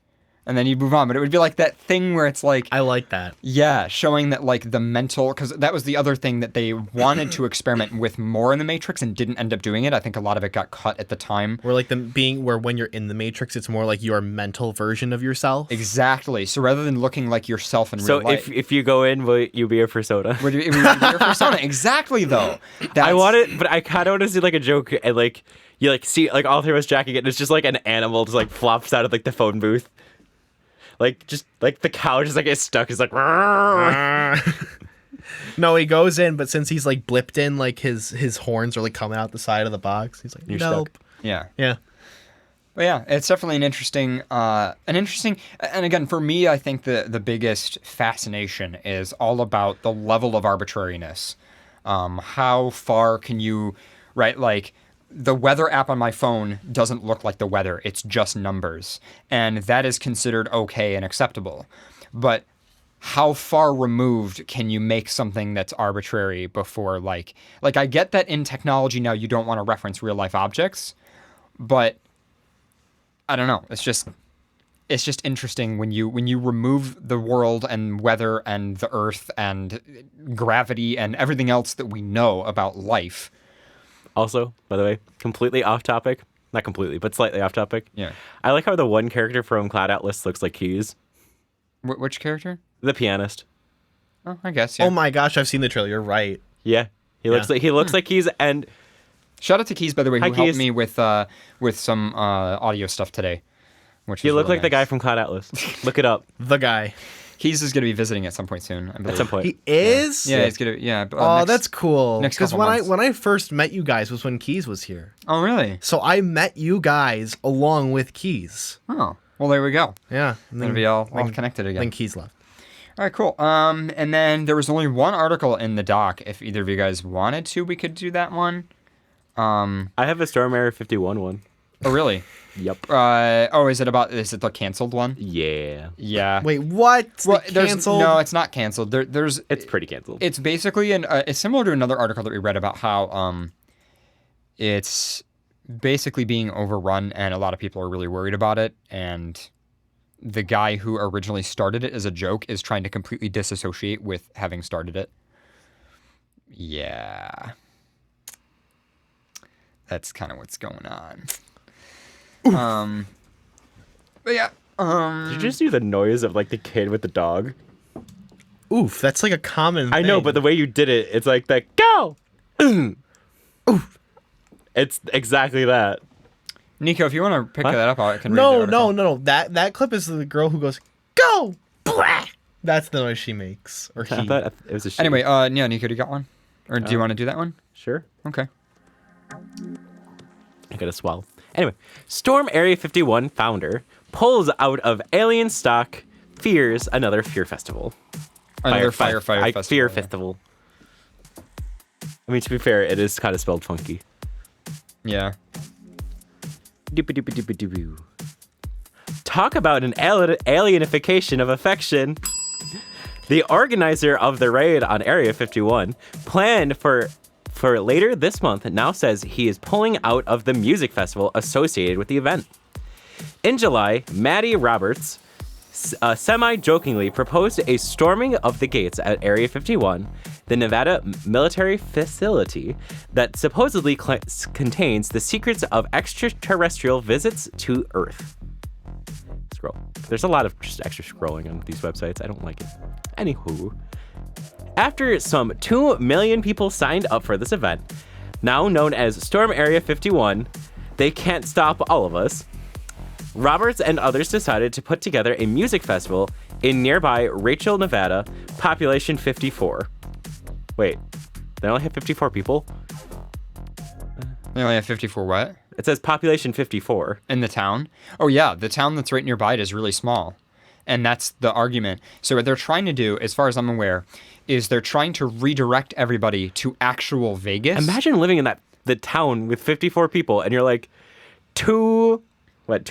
And then you move on. But it would be like that thing where it's like, I like that. yeah, showing that, like, the mental, because that was the other thing that they wanted to experiment with more in the Matrix and didn't end up doing it. I think a lot of it got cut at the time. Where like where when you're in the Matrix, it's more like your mental version of yourself. Exactly. So rather than looking like yourself in real life, if you go in, will you be a persona? would you be your persona? Exactly, though. I want it, but I kind of want to see like a joke and like you like see like all three of us jacking it, and it's just like an animal just like flops out of like the phone booth. Like, just, like, the cow just, like, gets stuck. It's like, No, he goes in, but since he's, like, blipped in, like, his horns are, like, coming out the side of the box. He's like, You're nope. stuck. Yeah. Yeah. But yeah, it's definitely an interesting, and again, for me, I think the biggest fascination is all about the level of arbitrariness. How far can you, right, like, the weather app on my phone doesn't look like the weather. It's just numbers. And that is considered okay and acceptable. But how far removed can you make something that's arbitrary before, like I get that in technology now you don't want to reference real life objects, but I don't know. It's just interesting when you remove the world and weather and the earth and gravity and everything else that we know about life. Also, by the way, completely off topic. Not completely, but slightly off topic. Yeah. I like how the one character from Cloud Atlas looks like Keys. Which character? The pianist. Oh, I guess. Yeah. Oh my gosh, I've seen the trailer. You're right. Yeah. He looks like Keys, and Shout out to Keys, by the way, Hi, who helped Keys. me with some audio stuff today. Which he was looked really like the nice. guy from Cloud Atlas. Look it up The guy. Keys is going to be visiting at some point soon. I believe. at some point. He is? Yeah, he's gonna. Yeah. Oh, next- that's cool. next Because couple when months. when I first met you guys was when Keys was here. Oh, really? So I met you guys along with Keys. Oh, well, there we go. Yeah. And Gonna be all connected again. Then Keys left. All right, cool. And then there was only one article in the doc. If either of you guys wanted to, we could do that one. I have a Storm Area 51 one. Oh, really? Yep. Is it the canceled one? Yeah. Yeah. Wait, what? Well, They there's canceled? no, it's not canceled. There's It's pretty canceled. It's basically it's similar to another article that we read about how it's basically being overrun and a lot of people are really worried about it, and the guy who originally started it as a joke is trying to completely disassociate with having started it. Yeah. That's kind of what's going on. But yeah. Did you just do the noise of like the kid with the dog? Oof, that's like a common I know, thing. but the way you did it, it's like that. Go. Oof. It's exactly that. Nico, if you want to pick What? that up, I can read the No, article. no. That clip is the girl who goes, go! Blah! That's the noise she makes. Or I he. thought it was a she. Anyway, yeah, Nico, do you got one? Or do you want to do that one? Sure. Okay. I gotta swallow. Anyway, Storm Area 51 founder pulls out of alien stock, fears another Fear Festival. Another Fire Festival. Fear yeah. Festival. I mean, to be fair, it is kind of spelled funky. Yeah. Doop-a-doop-a-doop-a-doop. Talk about an alienification of affection. The organizer of the raid on Area 51 planned for later this month now says he is pulling out of the music festival associated with the event. In July, Maddie Roberts semi-jokingly proposed a storming of the gates at Area 51, the Nevada military facility that supposedly contains the secrets of extraterrestrial visits to Earth. Scroll. There's a lot of just extra scrolling on these websites. I don't like it. Anywho, after some 2 million people signed up for this event, now known as Storm Area 51, they can't stop all of us. Roberts and others decided to put together a music festival in nearby Rachel, Nevada, population 54. Wait, they only have 54 people? They only have 54 what? It says population 54. In the town? Oh, yeah. The town that's right nearby it is really small. And that's the argument. So what they're trying to do, as far as I'm aware, is they're trying to redirect everybody to actual Vegas. Imagine living in the town with 54 people and you're like, 2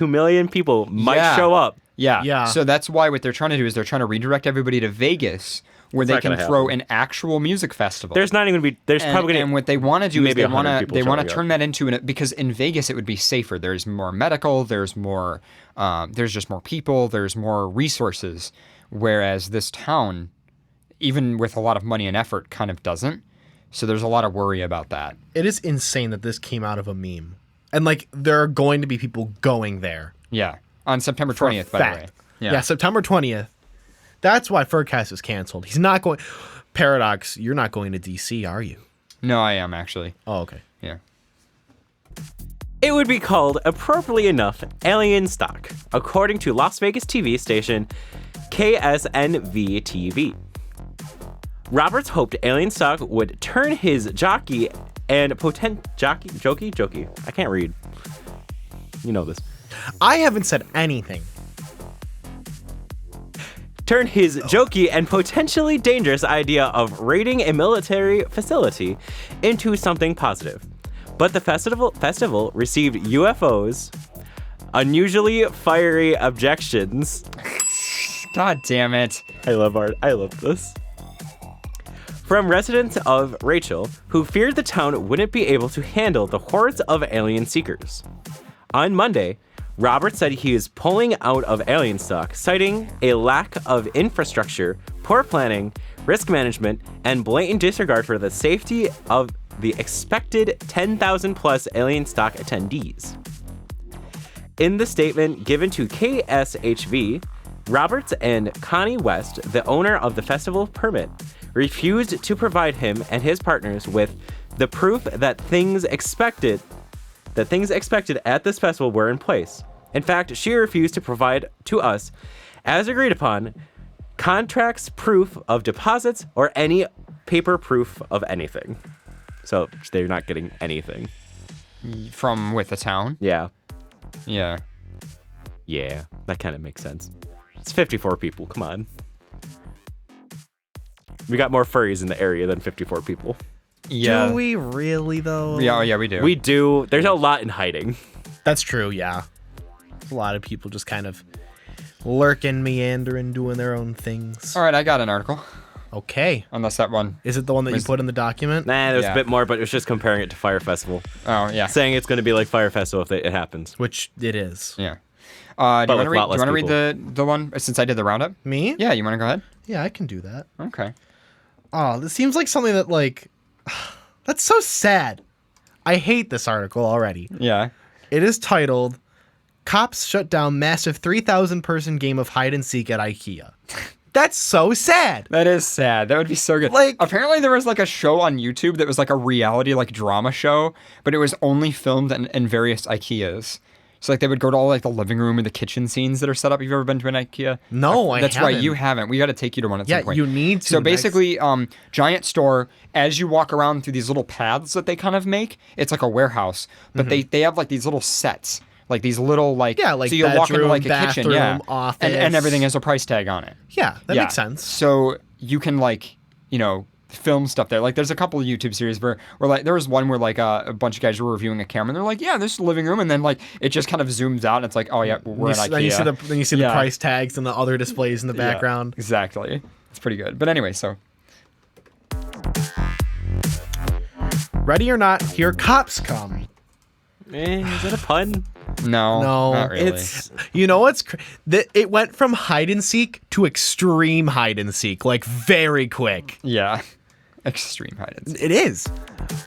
million people might show up. Yeah. Yeah. So that's why what they're trying to do is they're trying to redirect everybody to Vegas where It's they not can gonna throw happen. an actual music festival. There's not even going to be, there's probably going to And what they want to do is maybe they want 100 to people showing turn that into because in Vegas it would be safer. There's more medical, there's just more people, there's more resources, whereas this town, even with a lot of money and effort, kind of doesn't. So there's a lot of worry about that. It is insane that this came out of a meme. And like there are going to be people going there. Yeah, on September For a 20th, by the way. fact. Yeah, September 20th. That's why FurCast is canceled. He's not going. Paradox, you're not going to DC, are you? No, I am actually. Oh, okay. Yeah. It would be called, appropriately enough, alien stock, according to Las Vegas TV station KSNV-TV. Roberts hoped alien stock would turn his jockey and jokey? I can't read. You know this. I haven't said anything. Turn his jokey and potentially dangerous idea of raiding a military facility into something positive. But the festival received UFOs, unusually fiery objections. God damn it. I love this. From residents of Rachel, who feared the town wouldn't be able to handle the hordes of alien seekers. On Monday, Roberts said he is pulling out of alien stock, citing a lack of infrastructure, poor planning, risk management, and blatant disregard for the safety of the expected 10,000 plus alien stock attendees. In the statement given to KSHV, Roberts and Connie West, the owner of the festival permit, refused to provide him and his partners with the proof that things expected at this festival were in place. In fact, she refused to provide to us, as agreed upon, contracts, proof of deposits, or any paper proof of anything. So they're not getting anything. From with the town? Yeah. Yeah. Yeah, that kind of makes sense. It's 54 people, come on. We got more furries in the area than 54 people. Yeah. Do we really, though? Yeah, oh, yeah, we do. We do. There's a lot in hiding. That's true, yeah. A lot of people just kind of lurking, meandering, doing their own things. All right, I got an article. Okay. Unless that one. Is it the one that you put in the document? Nah, there's Yeah. a bit more, but it was just comparing it to Fire Festival. Oh, yeah. Saying it's going to be like Fire Festival if it happens. Which it is. Yeah. Do you want with to a lot less read the one since I did the roundup? Me? Yeah, you want to go ahead? Yeah, I can do that. Okay. Oh, this seems like something that, like, that's so sad. I hate this article already. Yeah. It is titled, Cops Shut Down Massive 3,000 Person Game of Hide and Seek at IKEA. That's so sad. That is sad. That would be so good. Like- apparently there was like a show on YouTube that was like a reality like drama show, but it was only filmed in various IKEAs. So like they would go to all like the living room and the kitchen scenes that are set up. You've ever been to an IKEA? No, I That's haven't. right. You haven't. We got to take you to one at Yeah, some point. you need to So next- basically, giant store. As you walk around through these little paths that they kind of make, it's like a warehouse. But they have like these little sets, like these little like Yeah, like so you walk into bedroom, like a kitchen, yeah, bathroom, office. and everything has a price tag on it. Yeah, that makes sense. So you can like, film stuff there. Like there's a couple of YouTube series where like there was one where like a bunch of guys were reviewing a camera and they're like, yeah, this is the living room, and then like it just kind of zooms out and it's like, oh yeah, we're in IKEA. Then you see the Yeah. price tags and the other displays in the Yeah, background. exactly. It's pretty good. But anyway, so Ready or not, here cops come. Is that a pun? no, No, not really. it's you know what's it went from hide and seek to extreme hide and seek, like very quick. yeah, extreme hide and seek. It is.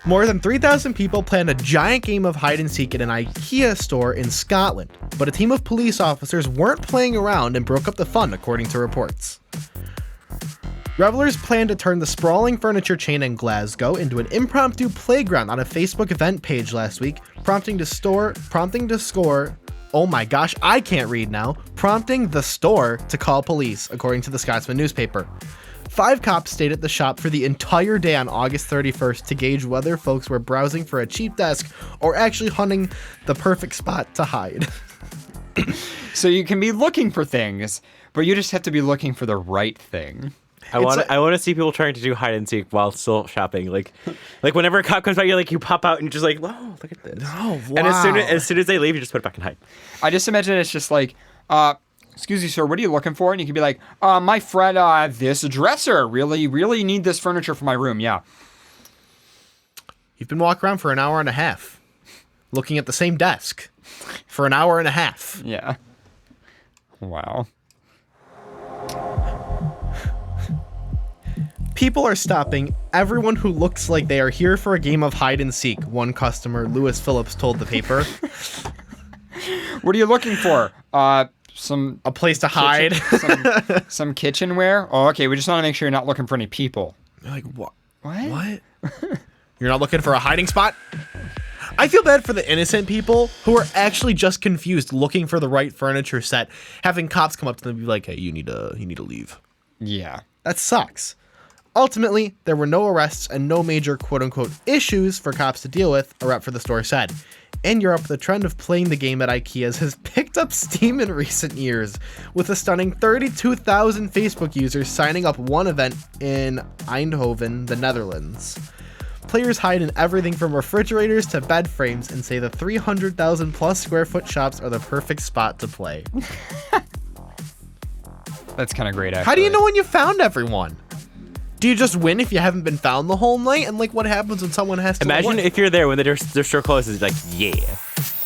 More than 3,000 people planned a giant game of hide and seek at an IKEA store in Scotland, but a team of police officers weren't playing around and broke up the fun, according to reports. Revelers planned to turn the sprawling furniture chain in Glasgow into an impromptu playground on a Facebook event page last week, prompting the store to call police, according to the Scotsman newspaper. 5 cops stayed at the shop for the entire day on August 31st to gauge whether folks were browsing for a cheap desk or actually hunting the perfect spot to hide. So you can be looking for things, but you just have to be looking for the right thing. I want to see people trying to do hide and seek while still shopping. Like whenever a cop comes by, you pop out and you're just like, "Whoa, look at this!" Oh, wow. And as soon as they leave, you just put it back and hide. I just imagine it's just like, excuse me, sir, what are you looking for? And you can be like, my friend, this dresser. Really, really need this furniture for my room. Yeah. You've been walking around for an hour and a half, looking at the same desk for an hour and a half. Yeah. Wow. People are stopping everyone who looks like they are here for a game of hide and seek, one customer, Lewis Phillips, told the paper. What are you looking for? A place to hide. some kitchenware? Oh, okay. We just want to make sure you're not looking for any people. You're like, what? What? You're not looking for a hiding spot? I feel bad for the innocent people who are actually just confused, looking for the right furniture set, having cops come up to them and be like, hey, you need to leave. Yeah. That sucks. Ultimately, there were no arrests and no major quote-unquote issues for cops to deal with, a rep for the store said. In Europe, the trend of playing the game at IKEAs has picked up steam in recent years, with a stunning 32,000 Facebook users signing up one event in Eindhoven, the Netherlands. Players hide in everything from refrigerators to bed frames and say the 300,000 plus square foot shops are the perfect spot to play. That's kind of great, actually. How do you know when you found everyone? Do you just win if you haven't been found the whole night? And what happens when someone has to Imagine if you're there when their store closes, like, yeah.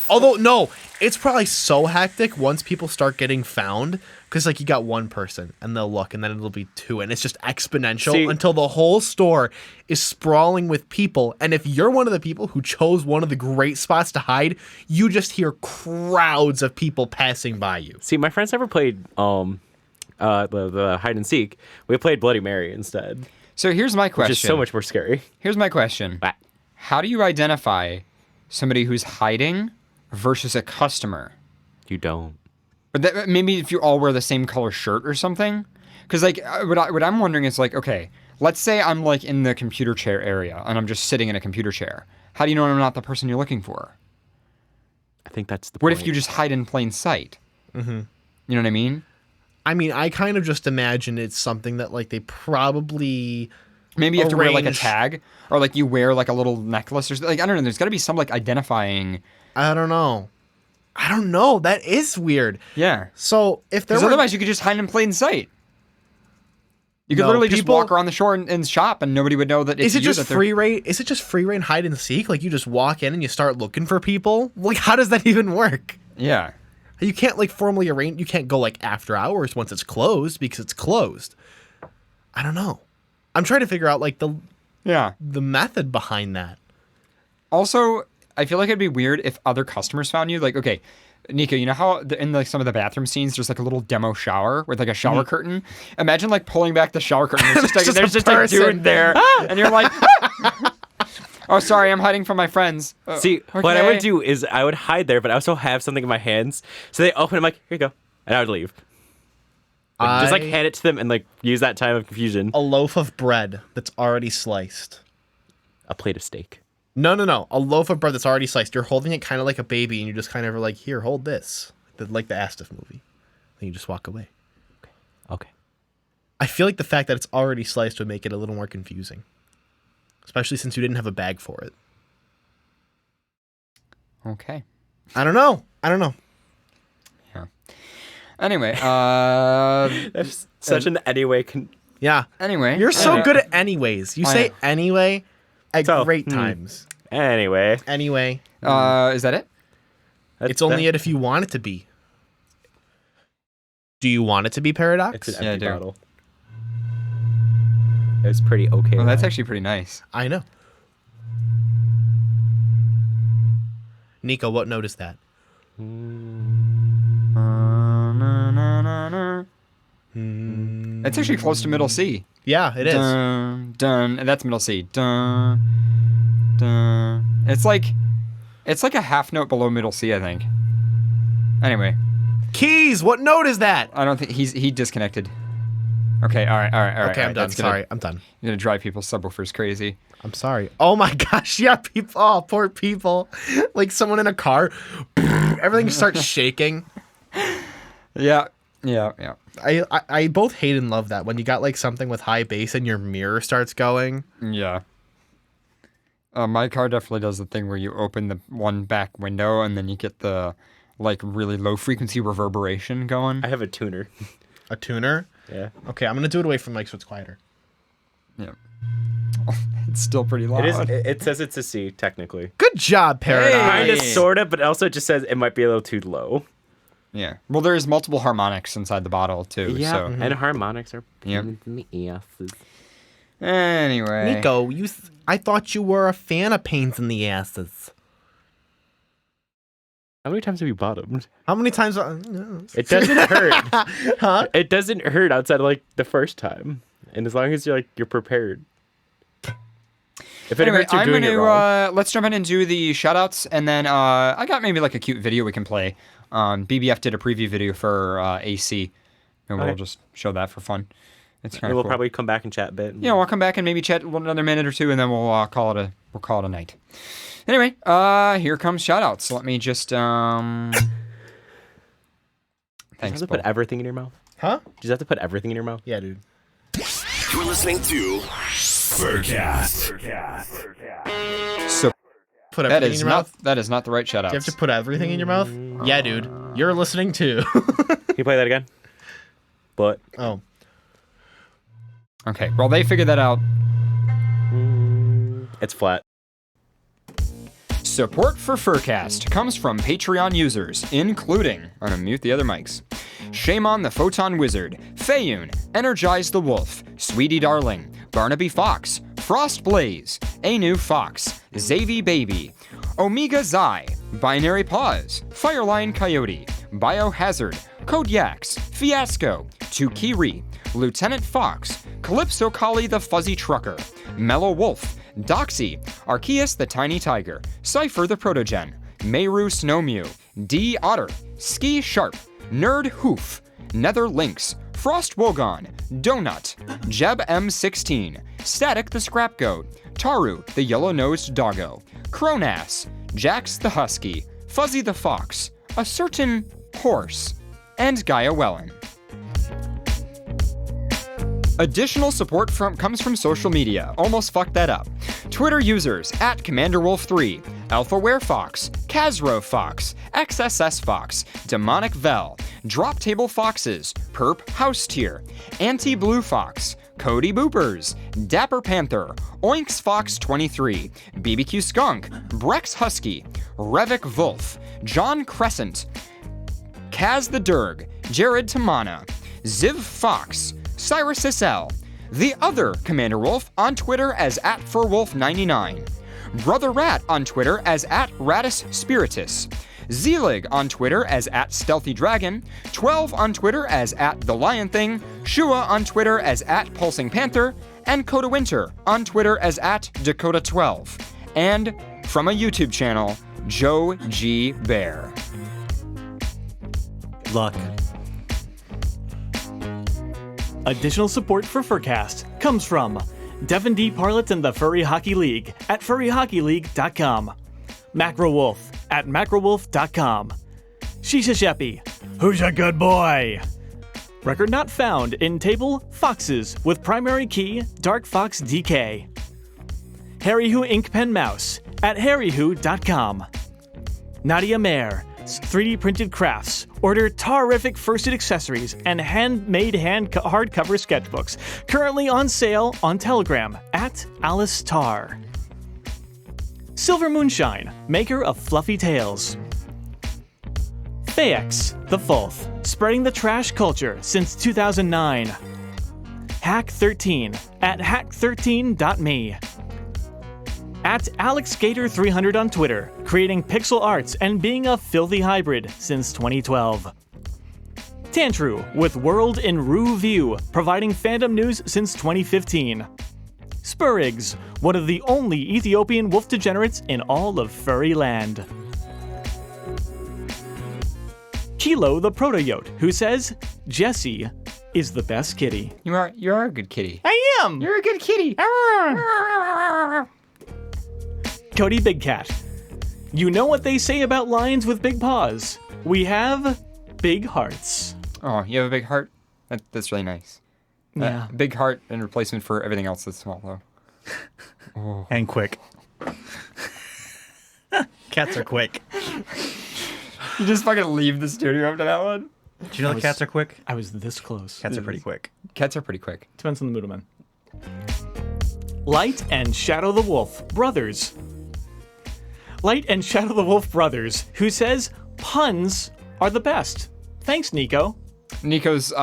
Although, no, it's probably so hectic once people start getting found, because you got one person and they'll look and then it'll be 2 and it's just exponential until the whole store is sprawling with people. And if you're one of the people who chose one of the great spots to hide, you just hear crowds of people passing by you. See, my friends never played the hide and seek. We played Bloody Mary instead. So here's my question. Which is so much more scary. Here's my question. How do you identify somebody who's hiding versus a customer? You don't. But maybe if you all wear the same color shirt or something. Because what I'm wondering is okay, let's say I'm in the computer chair area and I'm just sitting in a computer chair. How do you know I'm not the person you're looking for? I think that's the What point. if you just hide in plain sight? Mm-hmm. You know what I mean? I mean, I kind of just imagine it's something that they probably maybe you have to wear a tag, or you wear a little necklace or something. I don't know. There's got to be some identifying. I don't know. That is weird. Yeah. So if there were... otherwise you could just hide in plain sight. You could literally just walk around the shore and shop, and nobody would know that it's Is it just free reign? Is it just free reign hide and seek? You just walk in and you start looking for people? How does that even work? Yeah. You can't formally arrange. You can't go after hours once it's closed because it's closed. I don't know. I'm trying to figure out the method behind that. Also, I feel like it'd be weird if other customers found you. Okay, Nico, you know how in some of the bathroom scenes there's a little demo shower with a shower curtain? Imagine pulling back the shower curtain. There's just a dude there, and you're like, oh, sorry, I'm hiding from my friends. See, what I would do is I would hide there, but I also have something in my hands. So they open, I'm like, here you go. And I would leave. Just hand it to them and use that time of confusion. A loaf of bread that's already sliced. A plate of steak. No. A loaf of bread that's already sliced. You're holding it kind of like a baby, and you just kind of here, hold this. Like the Astiff movie. Then you just walk away. Okay. I feel like the fact that it's already sliced would make it a little more confusing. Especially since you didn't have a bag for it. Okay. I don't know. Yeah. Anyway, that's such an anyway. Yeah. Anyway. You're so good at anyways. You say anyway at great times. Anyway. Is that it? It's only it if you want it to be. Do you want it to be Paradox? It's an empty bottle. It was pretty okay. Well, that's actually pretty nice. I know. Nico, what note is that? It's actually close to middle C. Yeah, it is. Dun, dun, and that's middle C. Dun, dun. It's like a half note below middle C, I think. Anyway, Keys, what note is that? I don't think he disconnected. Okay, all right. Okay, I'm done. Sorry, I'm done. You're gonna drive people's subwoofers crazy. I'm sorry. Oh my gosh, yeah, people. Oh, poor people. Like someone in a car, everything starts shaking. Yeah. I both hate and love that when you got like something with high bass and your mirror starts going. Yeah. My car definitely does the thing where you open the one back window and then you get the like really low frequency reverberation going. I have a tuner. A tuner? Yeah. Okay, I'm gonna do it away from Mike so it's quieter. Yeah. It's still pretty loud. It says it's a C technically. Good job, Paradise. Kind of, sort of, but also it just says it might be a little too low. Yeah. Well, there's multiple harmonics inside the bottle too. Yeah, So. and harmonics are Yep. in the asses. Anyway. Nico, I thought you were a fan of pains in the asses. How many times have you bottomed? How many times? It doesn't hurt. Huh? It doesn't hurt outside of like the first time, and as long as you're prepared. If it Anyway, hurts, you're I'm doing it wrong. gonna let's jump in and do the shoutouts, and then I got maybe like a cute video we can play. BBF did a preview video for AC, and we'll Okay. just show that for fun. It's kind And of we'll cool. probably come back and chat a bit. Yeah, we'll come back and maybe chat another minute or two, and then we'll call it a night. Anyway, here comes shoutouts. Let me just Do you Thanks, have to put Bo. everything in your mouth? Huh? Do you have to put everything in your mouth? Yeah, dude. You're listening to FurCast. So Put that everything in is your not mouth. that is not the right shoutouts. Do you have to put everything in your mouth? Yeah, dude. You're listening too. Can you play that again? But Oh. Okay, well they figured that out. it's flat. Support for FurCast comes from Patreon users, including, I'm gonna mute the other mics, Shaman the Photon Wizard, Fayun, Energize the Wolf, Sweetie Darling, Barnaby Fox, Frost Blaze, Anu Fox, Zavy Baby, Omega Zai, Binary Pause, Fireline Coyote, Biohazard, Kodyax, Fiasco, Tukiri, Lieutenant Fox, Calypso Collie the Fuzzy Trucker, Mellow Wolf, Doxy, Arceus the Tiny Tiger, Cypher the Protogen, Meru Snowmew, D Otter, Ski Sharp, Nerd Hoof, Nether Lynx, Frost Wogon, Donut, Jeb M16, Static the Scrap Goat, Taru the Yellow-Nosed Doggo, Cronass, Jax the Husky, Fuzzy the Fox, a certain horse, and Gaia Wellen. Additional support comes from social media. Almost fucked that up. Twitter users at CommanderWolf3, AlphaWereFox, Kazro Fox, XSS Fox, Demonic Vel, Drop Table Foxes, Perp House Tier, Anti-Blue Fox, Cody Boopers, Dapper Panther, Oinks Fox 23, BBQ Skunk, Brex Husky, Revik Wolf, John Crescent, Kaz the Durg, Jared Tamana, Ziv Fox, Cyrus SL, The Other Commander Wolf on Twitter as @FurWolf99, Brother Rat on Twitter as @Ratus Spiritus, Zelig on Twitter as @StealthyDragon, 12 on Twitter as @TheLionThing, Shua on Twitter as @PulsingPanther, and Coda Winter on Twitter as @Dakota12, and from a YouTube channel, Joe G. Bear. Luck. Additional support for FurCast comes from Devin D. Parlett and the Furry Hockey League at furryhockeyleague.com, Macro Wolf at macrowolf.com, Shisha Sheppy, who's a good boy? Record not found in table Foxes with primary key Dark Fox DK, Harry Who Inkpen Mouse at harrywho.com, Nadia Mare, 3D printed crafts. Order terrific first aid accessories and handmade hardcover sketchbooks. Currently on sale on Telegram at Alice Tar. Silver Moonshine, maker of fluffy tales. Fayex, the Fulth, spreading the trash culture since 2009. Hack13 at hack13.me. At AlexGator300 on Twitter, creating pixel arts and being a filthy hybrid since 2012. Tantru, with World in Rue View, providing fandom news since 2015. Spurrigs, one of the only Ethiopian wolf degenerates in all of furry land. Kilo the Protoyote, who says, Jessie is the best kitty. You are a good kitty. I am! You're a good kitty. Cody Big Cat. You know what they say about lions with big paws? We have big hearts. Oh, you have a big heart? That's really nice. Yeah. Big heart in replacement for everything else that's small, though. And quick. Cats are quick. You just fucking leave the studio after that one? Do you know cats are quick? I was this close. Cats are pretty quick. Cats are pretty quick. Depends on the mood I'm in. Light and Shadow the Wolf brothers. Light and Shadow the Wolf brothers, who says puns are the best. Thanks, Nico. Nico's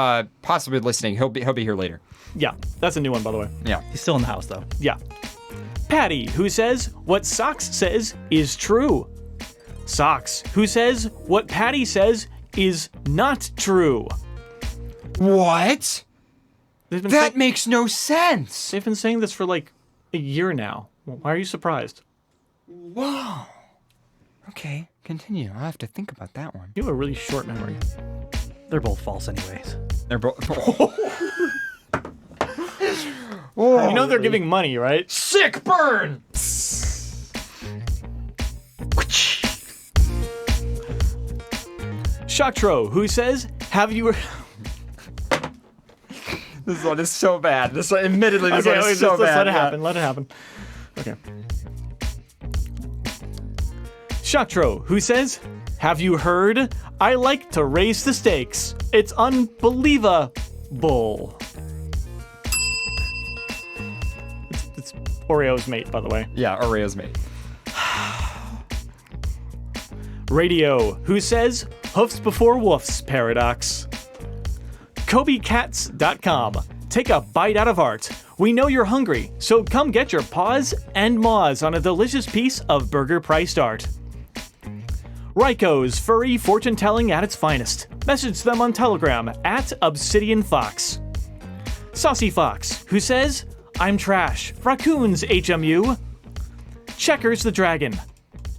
possibly listening. He'll be here later. Yeah, that's a new one, by the way. Yeah. He's still in the house, though. Yeah. Patty, who says what Socks says is true. Socks, who says what Patty says is not true. What? They've That makes no sense. been saying this for like a year now. Why are you surprised? Whoa. Okay, continue. I'll have to think about that one. You have a really short memory. They're both false anyways. They're both. You know they're giving money, right? Sick burn! Shotro, who says, have you... This one is so bad. This one, admittedly, this Okay, one wait, is so let's bad. let it happen. Let it happen. Okay. Shotro, who says, have you heard? I like to raise the stakes. It's unbelievable. It's Oreo's mate, by the way. Yeah, Oreo's mate. Radio, who says, hoofs before woofs, paradox. KobeCats.com. Take a bite out of art. We know you're hungry, so come get your paws and maws on a delicious piece of burger-priced art. Ryko's furry fortune-telling at its finest. Message them on Telegram at Obsidian Fox. Saucy Fox, who says, I'm trash. Raccoons, HMU. Checkers the Dragon.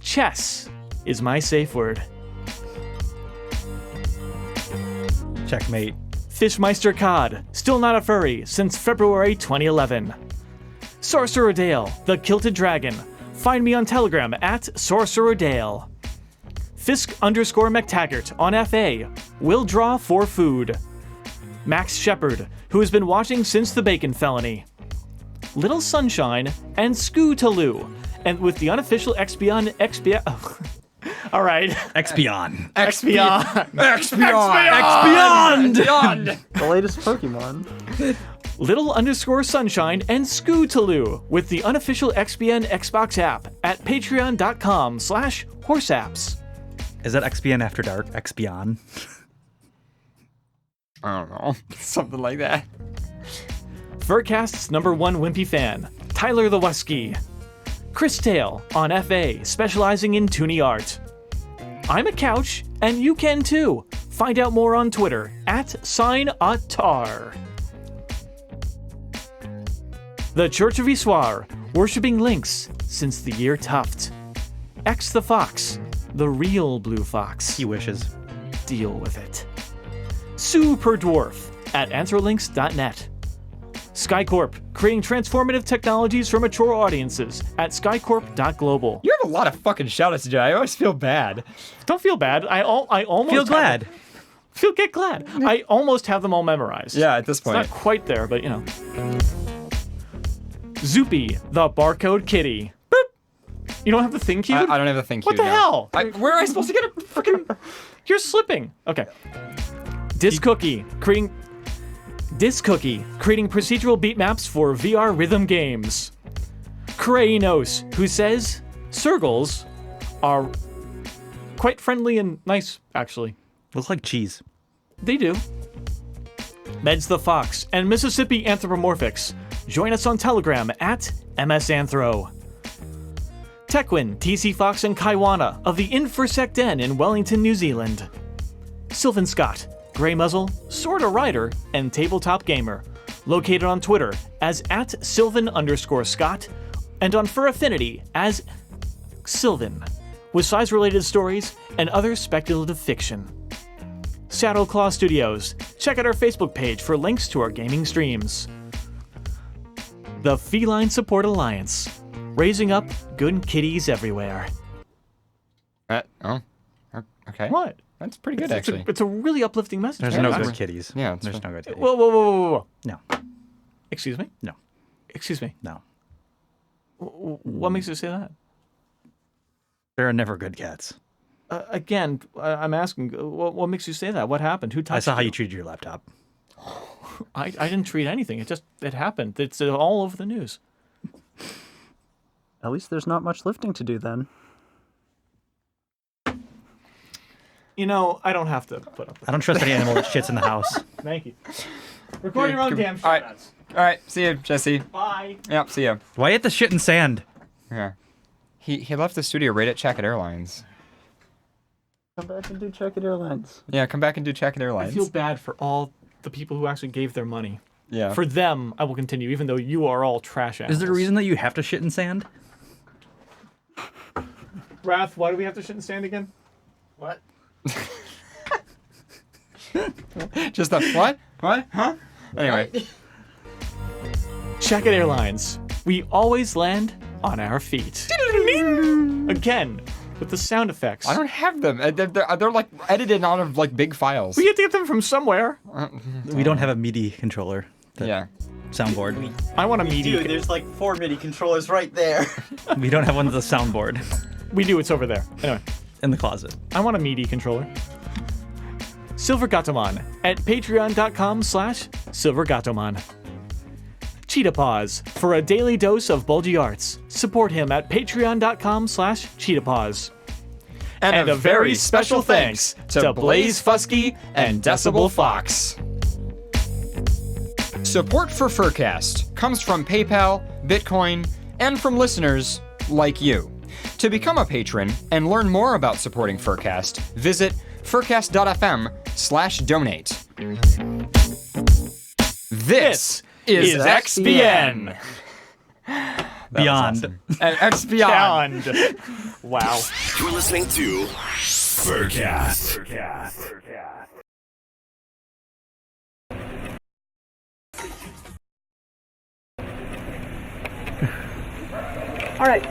Chess is my safe word. Checkmate. Fishmeister Cod, still not a furry since February 2011. Sorcerer Dale, the Kilted Dragon. Find me on Telegram at Sorcerer Dale. Fisk_McTaggart on FA. Will draw for food. Max Shepard, who has been watching since the Bacon Felony. Little Sunshine and Scootaloo, and with the unofficial Expion. All right. Expion. Expion. Beyond! The latest Pokemon. Little_Sunshine and Scootaloo with the unofficial XBN Xbox app at patreon.com/horseapps. Is that Expion After Dark? Expion. I don't know. Something like that. FurCast's #1 Wimpy fan, Tyler the Wusky. Chris Tail on FA, specializing in toony art. I'm a couch, and you can too. Find out more on Twitter at @SignAutar. The Church of Issoir, worshipping lynx since the year Tuft. X the Fox, the real blue fox. He wishes. Deal with it. Super Dwarf at answerlinks.net. SkyCorp, creating transformative technologies for mature audiences at skycorp.global. You have a lot of fucking shout-outs today. I always feel bad. Don't feel bad. I almost Feel glad. Get glad. I almost have them all memorized. Yeah, at this point. It's not quite there, but you know. Zoopy, the barcode kitty. Boop. You don't have the thing queued? I don't have the thing What queued the now. hell? Where am I supposed to get a freaking... You're slipping. Okay. Discookie, creating procedural beat maps for VR rhythm games. Kranos, who says Circles are quite friendly and nice, actually. Looks like cheese. They do. Meds the Fox and Mississippi Anthropomorphics. Join us on Telegram at MSAnthro. Tequin, TC Fox, and Kaiwana of the Infosec Den in Wellington, New Zealand. Sylvan Scott, Grey Muzzle, Sorta Rider, and Tabletop Gamer, located on Twitter as @Sylvan_Scott and on Fur Affinity as Sylvan, with size-related stories and other speculative fiction. Shadowclaw Studios. Check out our Facebook page for links to our gaming streams. The Feline Support Alliance. Raising up good kitties everywhere. Okay. What? That's pretty good, actually. It's a really uplifting message. There's no good kitties. Yeah, it's There's fine. no good kitties. Whoa. No. Excuse me? No. Excuse me. No. What makes you say that? There are never good cats. Again, I'm asking, what makes you say that? What happened? Who touched I saw how you? you treated your laptop. I didn't treat anything. It happened. It's all over the news. At least there's not much lifting to do then. You know, I don't have to put up with I don't trust any animal that shits in the house. Thank you. Record your own damn shit. All right. See you, Jesse. Bye. Yep. See you. Why hit the shit in sand? Yeah. He left the studio right at Check-It Airlines. Come back and do Check-It Airlines. Yeah, come back and do Check-It I Airlines. feel bad for all the people who actually gave their money. Yeah. For them, I will continue, even though you are all trash animals. Is there a reason that you have to shit in sand? Wrath, why do we have to shit and stand again? What? Just a what? What? Huh? Anyway. Check-It Airlines. We always land on our feet. Again, with the sound effects. I don't have them. They're like edited out of like big files. We have to get them from somewhere. We don't have a MIDI controller. Yeah. Soundboard. I want a meaty. Dude, there's like 4 MIDI controllers right there. We don't have one that's a soundboard We do, it's over there. Anyway, in the closet. I want a meaty controller. Silvergatomon at patreon.com/silvergatomon. Cheetah Paws for a daily dose of bulgy arts. Support him at patreon.com/cheetahpaws. And a very special thanks to Blaze Fusky and Decibel Fox. Support for FurCast comes from PayPal, Bitcoin, and from listeners like you. To become a patron and learn more about supporting FurCast, visit furcast.fm/donate. This is XBN. Beyond. Awesome. And X Beyond. Wow. You're listening to FurCast. All right.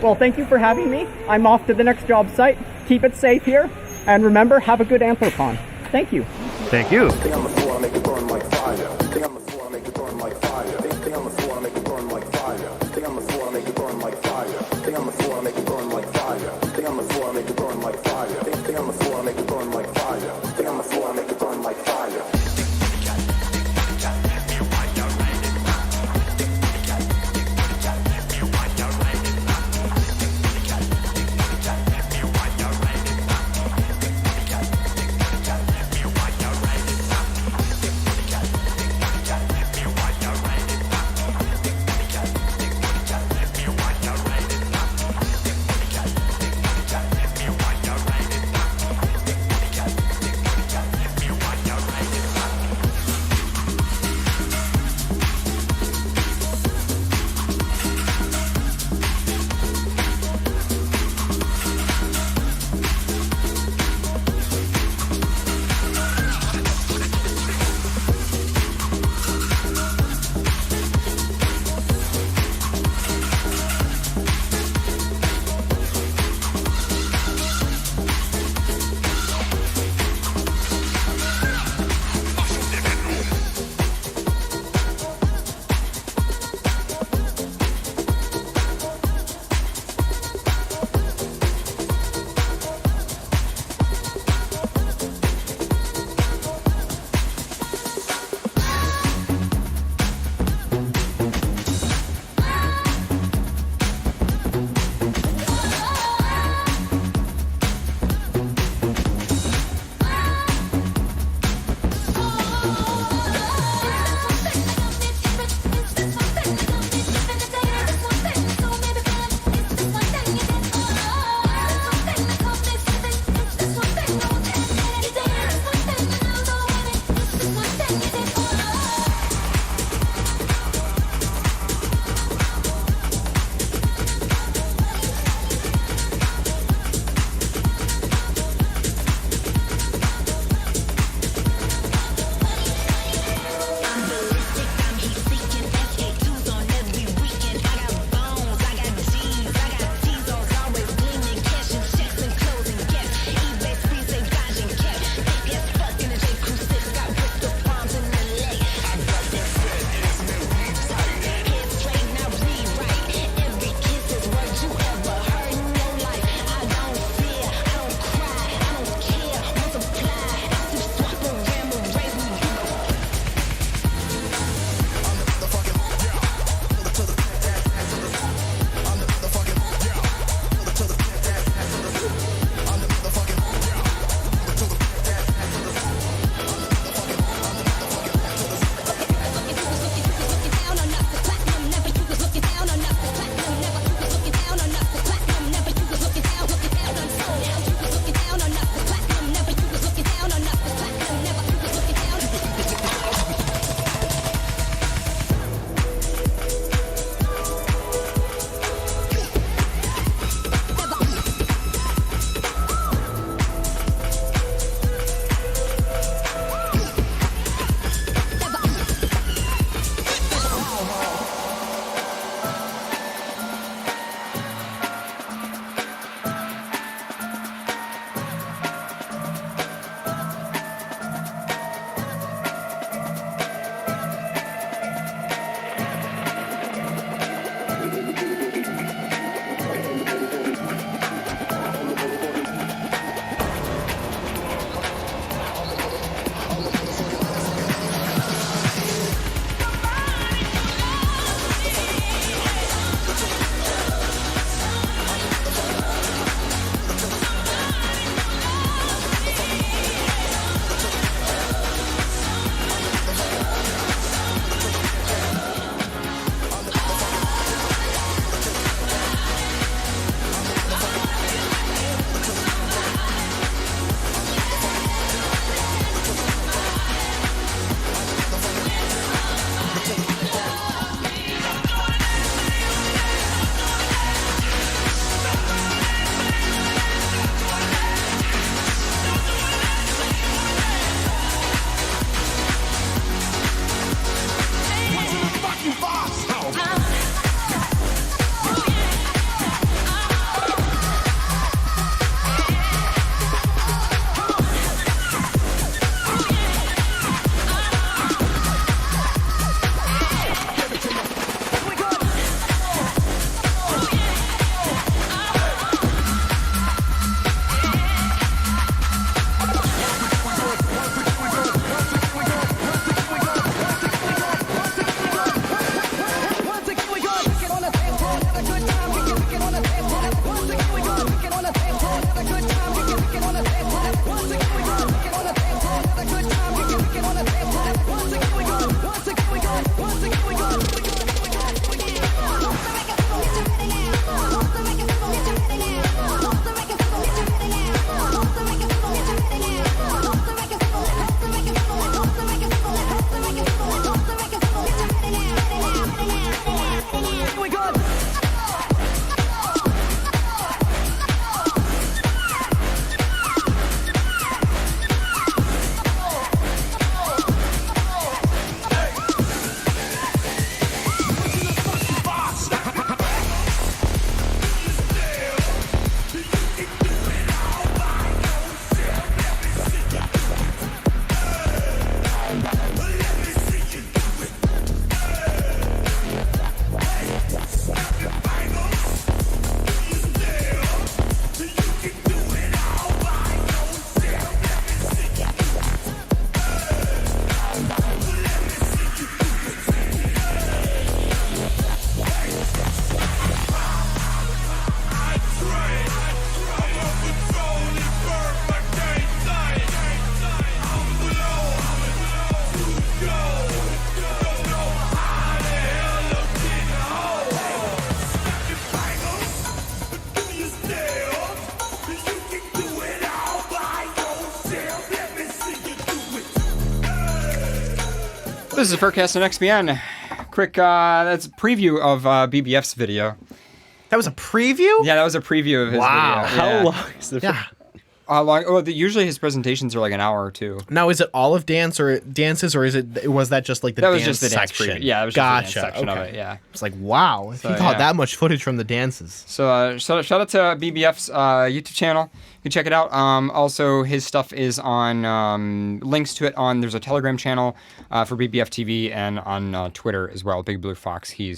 Well, thank you for having me. I'm off to the next job site. Keep it safe here. And remember, have a good Anthropon. Thank you. Thank you. Stay on the floor, make it burn like fire. Stay on the floor, make it burn like fire. Stay on the floor, make it burn like fire. Stay on the floor, make it burn like fire. Stay on the floor, make it burn like fire. Stay on the floor, make it burn like fire. Stay on the floor, make it burn like fire. Stay on the floor, make it burn like fire. This is FurCast on XBN. Quick, that's a preview of BBF's video. That was a preview? Yeah, that was a preview of his Wow. video. How Yeah. long is the Long? Oh, usually his presentations are like an hour or two. Now, is it all of dances, or was that just like the That dance was just the dance section? preview. Yeah, it was gotcha. just the dance section of it. Yeah. It's like, wow, if So, you got yeah. that much footage from the dances. So shout out to BBF's YouTube channel. You can check it out. Also, his stuff is on links to it on. There's a Telegram channel for BBF TV and on Twitter as well. Big Blue Fox. He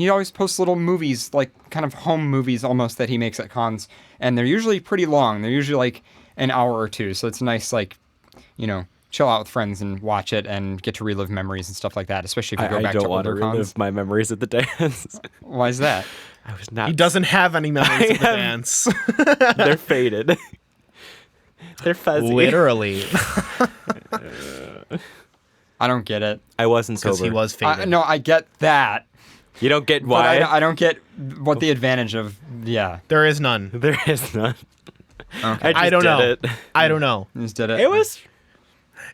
always posts little movies, like kind of home movies almost, that he makes at cons, and they're usually pretty long. They're usually like an hour or two. So it's nice, like, chill out with friends and watch it and get to relive memories and stuff like that. Especially if you go back to I don't want to older cons. relive my memories at the dance. Why is that? I was not. He doesn't have any memories of the dance. They're faded. They're fuzzy. Literally. I don't get it. I wasn't sober. Because he was faded. No, I get that. You don't get But why? I don't get what the advantage of. Yeah. There is none. There is none. Okay. I don't know. It. I don't know. You just did it. It was.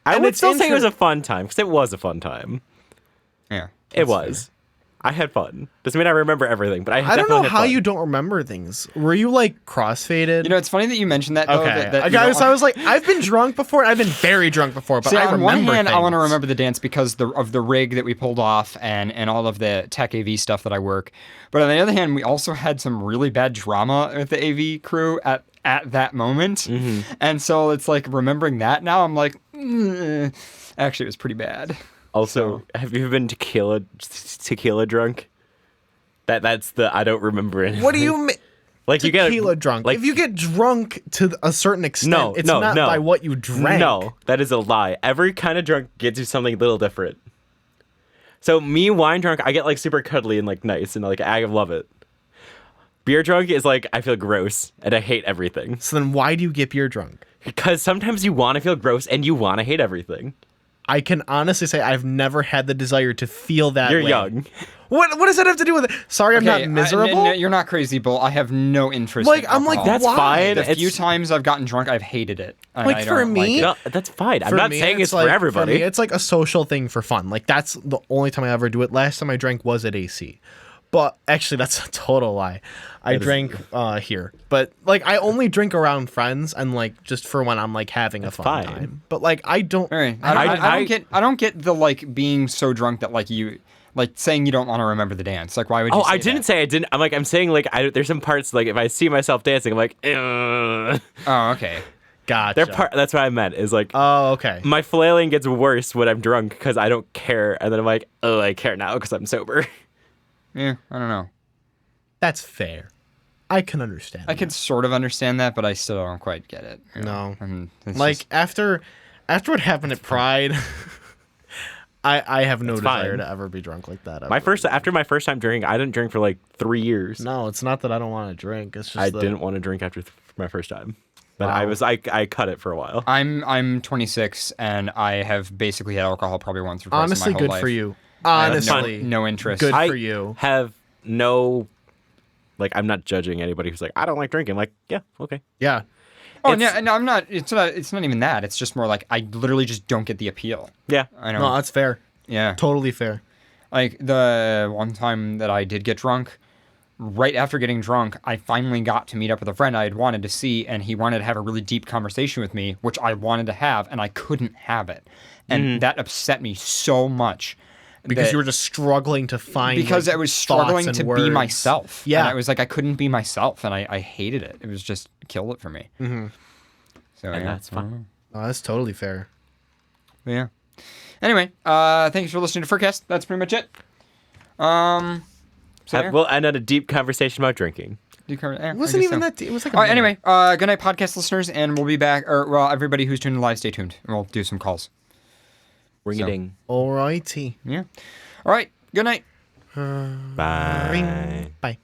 I And would it's still say it was a fun time because it was a fun time. Yeah. It was. I had fun. Doesn't mean I remember everything, but I don't definitely know had how fun. you don't remember things. Were you like crossfaded? It's funny that you mentioned that. Though, Okay. that you Guys, don't- I was like, I've been drunk before. I've been very drunk before, but See, I on remember one hand, I want to things. remember the dance because of the rig that we pulled off and all of the tech AV stuff that I work. But on the other hand, we also had some really bad drama with the AV crew at that moment. Mm-hmm. And so it's like remembering that now, I'm like, actually, it was pretty bad. Also, have you been tequila drunk? That's the I don't remember anything. What do you mean? Like you get Tequila drunk. Like If you get drunk to a certain extent, it's not by what you drank. No, that is a lie. Every kind of drunk gets you something a little different. So me wine drunk, I get like super cuddly and like nice and like I love it. Beer drunk is like I feel gross and I hate everything. So then why do you get beer drunk? Because sometimes you want to feel gross and you want to hate everything. I can honestly say I've never had the desire to feel that You're way. young. What does that have to do with it? Sorry, I'm not miserable. No, you're not crazy, Bull. I have no interest. Like, in I'm like, alcohol. That's why? fine. The few It's- times I've gotten drunk, I've hated it. Like, for me- No, that's fine. I'm For not me, saying it's like, for everybody. For me, it's like a social thing for fun. Like that's the only time I ever do it. Last time I drank was at AC. But actually, that's a total lie. I drank here, but like I only drink around friends and like just for when I'm like having a fun fine. time. But like I don't. All right. I don't get the like being so drunk that like you like saying you don't want to remember the dance. Like why would you? I say didn't that? say I didn't. I'm saying like there's some parts like if I see myself dancing, I'm like, ugh. Oh, okay. Gotcha. That's what I meant. Is like, Oh, okay. my flailing gets worse when I'm drunk because I don't care, and then I'm like, oh, I care now because I'm sober. Yeah, I don't know. That's fair. I can understand. I can sort of understand that, but I still don't quite get it. you know? No. And it's like just- after what happened at Pride, I have no It's desire fine. to ever be drunk like that. After my first time drinking, I didn't drink for like 3 years. No, it's not that I don't want to drink. It's just I that- didn't want to drink after my first time, but Wow. I cut it for a while. I'm 26 and I have basically had alcohol probably once or twice Honestly, in my whole good life. for you. I have Honestly, no interest. good I for you. have no, like, I'm not judging anybody who's like, I don't like drinking. I'm like, yeah, okay. Yeah. Oh It's- yeah, no, I'm not. It's not even that. It's just more like I literally just don't get the appeal. Yeah. I know. No, that's fair. Yeah. Totally fair. Like the one time that I did get drunk, right after getting drunk, I finally got to meet up with a friend I had wanted to see, and he wanted to have a really deep conversation with me, which I wanted to have, and I couldn't have it. And that upset me so much. Because that- you were just struggling to find. because like, I was thoughts struggling and to words. be myself. Yeah. And I was like, I couldn't be myself, and I hated it. It was just killed it for me. Mm-hmm. So And yeah, that's fine. Oh, that's totally fair. Yeah. Anyway, thanks for listening to FurCast. That's pretty much it. So there. We'll end on a deep conversation about drinking. It wasn't even that. It was like. All right, anyway, good night, podcast listeners, and we'll be back. Or well, everybody who's tuning live, stay tuned, and we'll do some calls. Ring a ding. Alrighty. Yeah. All right. Good night. Bye. Bye.